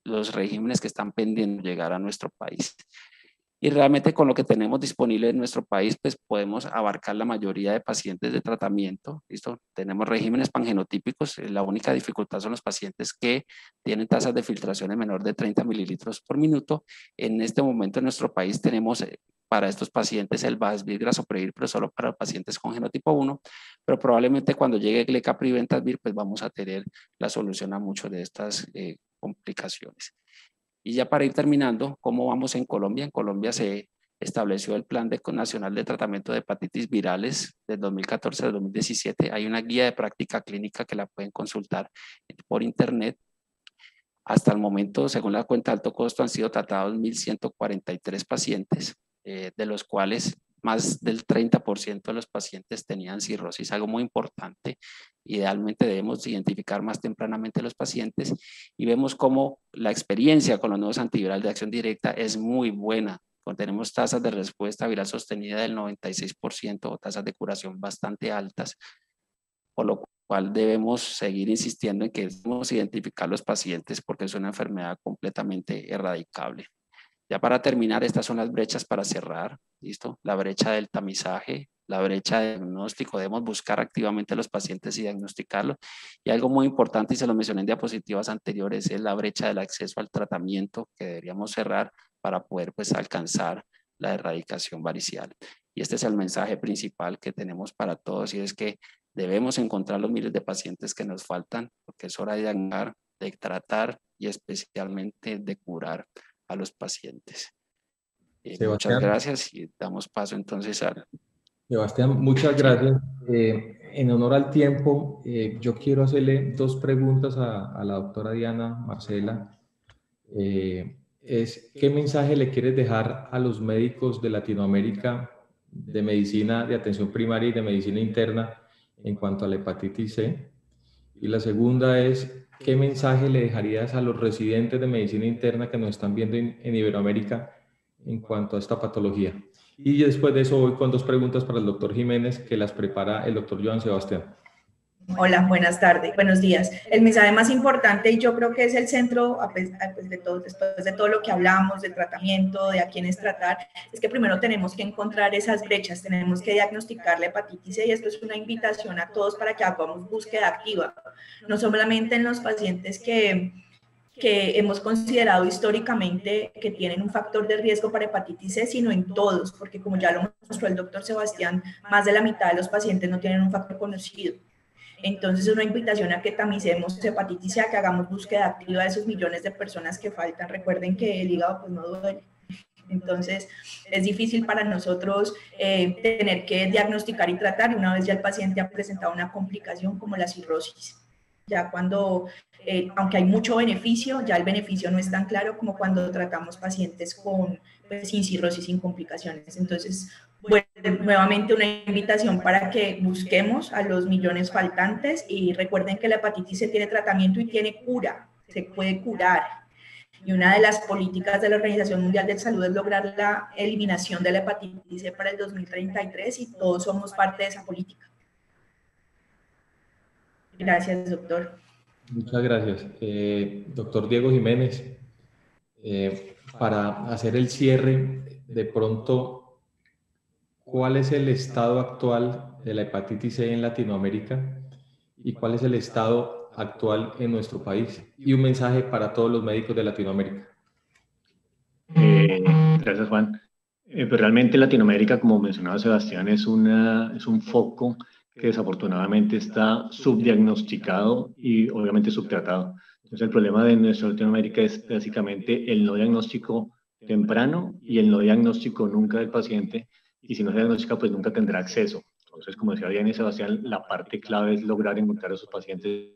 los regímenes que están pendientes de llegar a nuestro país. Y realmente con lo que tenemos disponible en nuestro país, pues podemos abarcar la mayoría de pacientes de tratamiento. ¿Listo? Tenemos regímenes pangenotípicos. La única dificultad son los pacientes que tienen tasas de filtración menor de 30 mililitros por minuto. En este momento en nuestro país tenemos para estos pacientes el Vasvir, grasoprevir, pero solo para pacientes con genotipo 1. Pero probablemente cuando llegue glecaprevir, entazvir, pues vamos a tener la solución a muchas de estas complicaciones. Y ya para ir terminando, ¿cómo vamos en Colombia? En Colombia se estableció el Plan Nacional de Tratamiento de Hepatitis Virales del 2014 al 2017. Hay una guía de práctica clínica que la pueden consultar por internet. Hasta el momento, según la cuenta de alto costo, han sido tratados 1.143 pacientes, de los cuales más del 30% de los pacientes tenían cirrosis, algo muy importante. Idealmente debemos identificar más tempranamente a los pacientes, y vemos cómo la experiencia con los nuevos antivirales de acción directa es muy buena tenemos tasas de respuesta viral sostenida del 96% o tasas de curación bastante altas, por lo cual debemos seguir insistiendo en que debemos identificar los pacientes porque es una enfermedad completamente erradicable. Ya para terminar, estas son las brechas para cerrar, ¿listo? La brecha del tamizaje, la brecha de diagnóstico, debemos buscar activamente a los pacientes y diagnosticarlos. Y algo muy importante, y se lo mencioné en diapositivas anteriores, es la brecha del acceso al tratamiento que deberíamos cerrar para poder pues alcanzar la erradicación varicial. Y este es el mensaje principal que tenemos para todos, y es que debemos encontrar los miles de pacientes que nos faltan, porque es hora de diagnosticar, de tratar y especialmente de curar a los pacientes. Muchas gracias y damos paso entonces a... Sebastián, muchas gracias. En honor al tiempo, yo quiero hacerle dos preguntas a la doctora Diana Marcela. ¿Qué mensaje le quieres dejar a los médicos de Latinoamérica de medicina de atención primaria y de medicina interna en cuanto a la hepatitis C? Y la segunda es, ¿qué mensaje le dejarías a los residentes de medicina interna que nos están viendo en Iberoamérica en cuanto a esta patología? Y después de eso voy con dos preguntas para el doctor Jiménez, que las prepara el doctor Joan Sebastián. Hola, buenas tardes, buenos días. El mensaje más importante, y yo creo que es el centro, de todo, después de todo lo que hablamos, del tratamiento, de a quiénes tratar, es que primero tenemos que encontrar esas brechas, tenemos que diagnosticar la hepatitis C, y esto es una invitación a todos para que hagamos búsqueda activa, no solamente en los pacientes que hemos considerado históricamente que tienen un factor de riesgo para hepatitis C, sino en todos, porque como ya lo mostró el doctor Sebastián, más de la mitad de los pacientes no tienen un factor conocido. Entonces, una invitación a que tamicemos hepatitis C, a que hagamos búsqueda activa de esos millones de personas que faltan. Recuerden que el hígado pues no duele. Entonces, es difícil para nosotros tener que diagnosticar y tratar, y una vez ya el paciente ha presentado una complicación como la cirrosis. Ya cuando, aunque hay mucho beneficio, ya el beneficio no es tan claro como cuando tratamos pacientes con, pues, sin cirrosis, sin complicaciones. Entonces, bueno, nuevamente una invitación para que busquemos a los millones faltantes, y recuerden que la hepatitis C tiene tratamiento y tiene cura, se puede curar. Y una de las políticas de la Organización Mundial de Salud es lograr la eliminación de la hepatitis C para el 2033, y todos somos parte de esa política. Gracias, doctor. Muchas gracias. Doctor Diego Jiménez, para hacer el cierre, de pronto, ¿cuál es el estado actual de la hepatitis C en Latinoamérica y cuál es el estado actual en nuestro país? Y un mensaje para todos los médicos de Latinoamérica. Gracias, Juan. Pues realmente Latinoamérica, como mencionaba Sebastián, es un foco que desafortunadamente está subdiagnosticado y obviamente subtratado. Entonces el problema de nuestra Latinoamérica es básicamente el no diagnóstico temprano y el no diagnóstico nunca del paciente, y si no se diagnostica pues nunca tendrá acceso. Entonces, como decía Diana y Sebastián, la parte clave es lograr encontrar a esos pacientes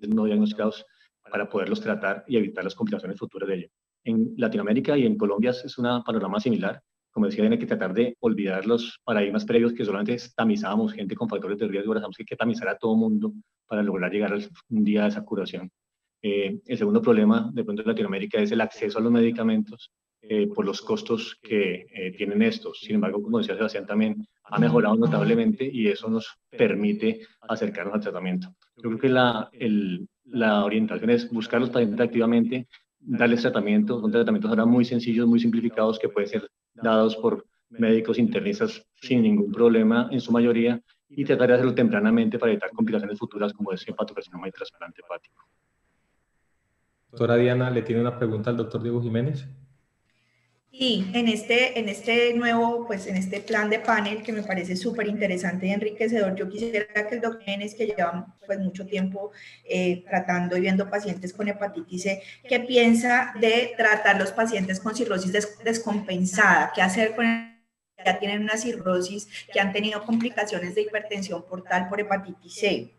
no diagnosticados para poderlos tratar y evitar las complicaciones futuras de ello. En Latinoamérica y en Colombia es un panorama similar. Como decía, hay que tratar de olvidar los paradigmas previos que solamente tamizábamos gente con factores de riesgo. Ahora tenemos que tamizar a todo mundo para lograr llegar un día a esa curación. El segundo problema de pronto en Latinoamérica es el acceso a los medicamentos por los costos que tienen estos. Sin embargo, como decía Sebastián, también ha mejorado notablemente y eso nos permite acercarnos al tratamiento. Yo creo que la orientación es buscar a los pacientes activamente, darles tratamiento. Son tratamientos ahora muy sencillos, muy simplificados, que pueden ser dados por médicos internistas sin ningún problema en su mayoría, y tratar de hacerlo tempranamente para evitar complicaciones futuras como es hepatocarcinoma y trasplante hepático. Doctora Diana, ¿le tiene una pregunta al doctor Diego Jiménez? Y en este nuevo, pues en este plan de panel que me parece súper interesante y enriquecedor, yo quisiera que el doctor Jiménez, que lleva pues mucho tiempo tratando y viendo pacientes con hepatitis C, ¿qué piensa de tratar los pacientes con cirrosis descompensada? ¿Qué hacer con que ya tienen una cirrosis, que han tenido complicaciones de hipertensión portal por hepatitis C?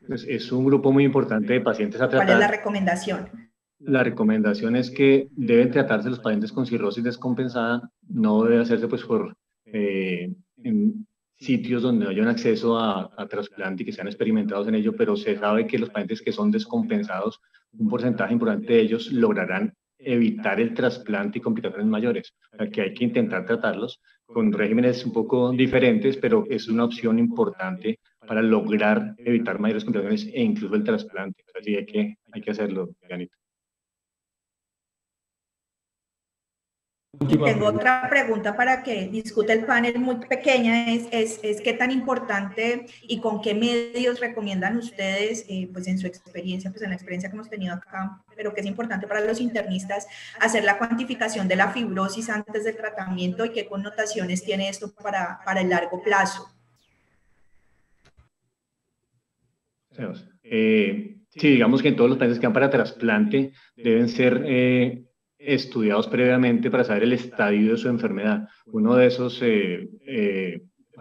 Pues es un grupo muy importante de pacientes a tratar. ¿Cuál es la recomendación? La recomendación es que deben tratarse los pacientes con cirrosis descompensada, no debe hacerse pues en sitios donde no haya un acceso a trasplante y que sean experimentados en ello, pero se sabe que los pacientes que son descompensados, un porcentaje importante de ellos lograrán evitar el trasplante y complicaciones mayores. O sea, que hay que intentar tratarlos con regímenes un poco diferentes, pero es una opción importante para lograr evitar mayores complicaciones e incluso el trasplante. Así hay que hacerlo, Janita. Tengo otra pregunta para que discute el panel, muy pequeña, es qué tan importante y con qué medios recomiendan ustedes, pues en su experiencia, pues en la experiencia que hemos tenido acá, pero que es importante para los internistas, hacer la cuantificación de la fibrosis antes del tratamiento y qué connotaciones tiene esto para el largo plazo. Sí, digamos que en todos los países que van para trasplante deben ser estudiados previamente para saber el estadio de su enfermedad. Uno de esos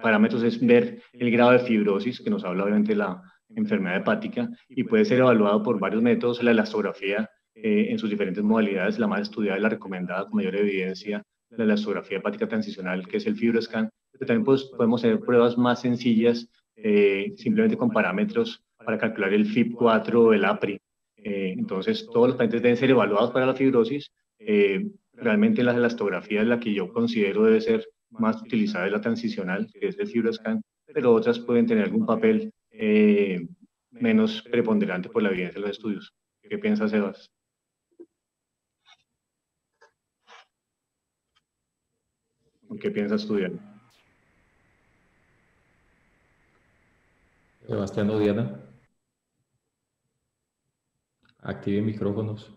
parámetros es ver el grado de fibrosis, que nos habla obviamente de la enfermedad hepática, y puede ser evaluado por varios métodos. La elastografía en sus diferentes modalidades, la más estudiada y la recomendada con mayor evidencia, la elastografía hepática transicional, que es el FibroScan, pero también podemos hacer pruebas más sencillas, simplemente con parámetros para calcular el FIB4 o el APRI. Entonces, todos los pacientes deben ser evaluados para la fibrosis. Realmente la elastografía es la que yo considero debe ser más utilizada, es la transicional, que es el FibroScan, pero otras pueden tener algún papel menos preponderante por la evidencia de los estudios. ¿Qué piensas, Sebas? ¿Qué piensas estudiar? Sebastián o Diana. Active micrófonos.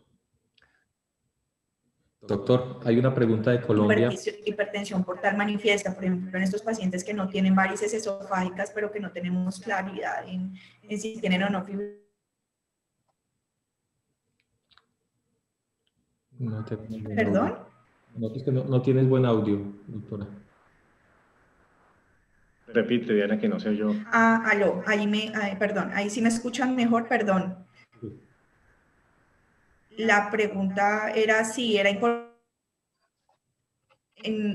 Doctor, hay una pregunta de Colombia. Hipertensión portal manifiesta, por ejemplo, en estos pacientes que no tienen varices esofágicas, pero que no tenemos claridad en si tienen o no fibrosis. ¿Perdón? No, es que no tienes buen audio, doctora. Repite, Diana, que no sé yo. Aló, perdón, ahí sí me escuchan mejor, perdón. La pregunta era si era importante,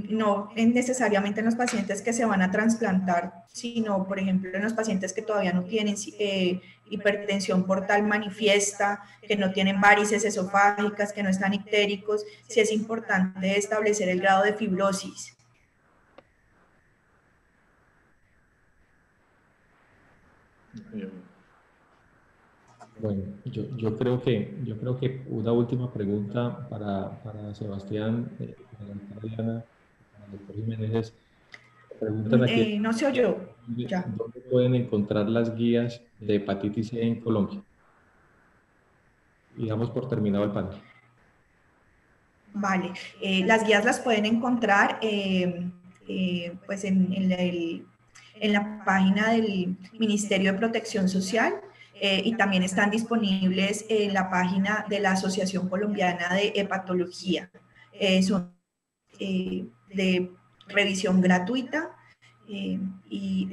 no necesariamente en los pacientes que se van a trasplantar, sino, por ejemplo, en los pacientes que todavía no tienen hipertensión portal manifiesta, que no tienen varices esofágicas, que no están ictéricos, si es importante establecer el grado de fibrosis. Bueno, yo creo que una última pregunta para Sebastián, para la doctora Diana, para el doctor Jiménez. Preguntan aquí, no se oyó. ¿Dónde pueden encontrar las guías de hepatitis C en Colombia? Y damos por terminado el panel. Vale, las guías las pueden encontrar pues en la página del Ministerio de Protección Social. Y también están disponibles en la página de la Asociación Colombiana de Hepatología. Son de revisión gratuita y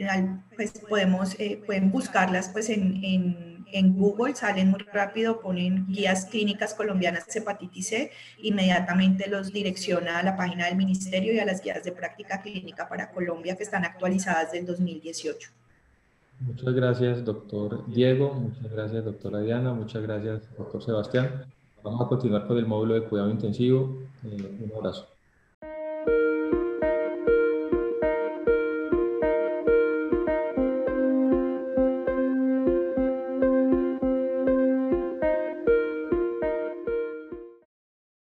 pues pueden buscarlas pues en Google, salen muy rápido, ponen guías clínicas colombianas de hepatitis C, inmediatamente los direcciona a la página del Ministerio y a las guías de práctica clínica para Colombia que están actualizadas del 2018. Muchas gracias, doctor Diego. Muchas gracias, doctora Diana. Muchas gracias, doctor Sebastián. Vamos a continuar con el módulo de cuidado intensivo. Un abrazo.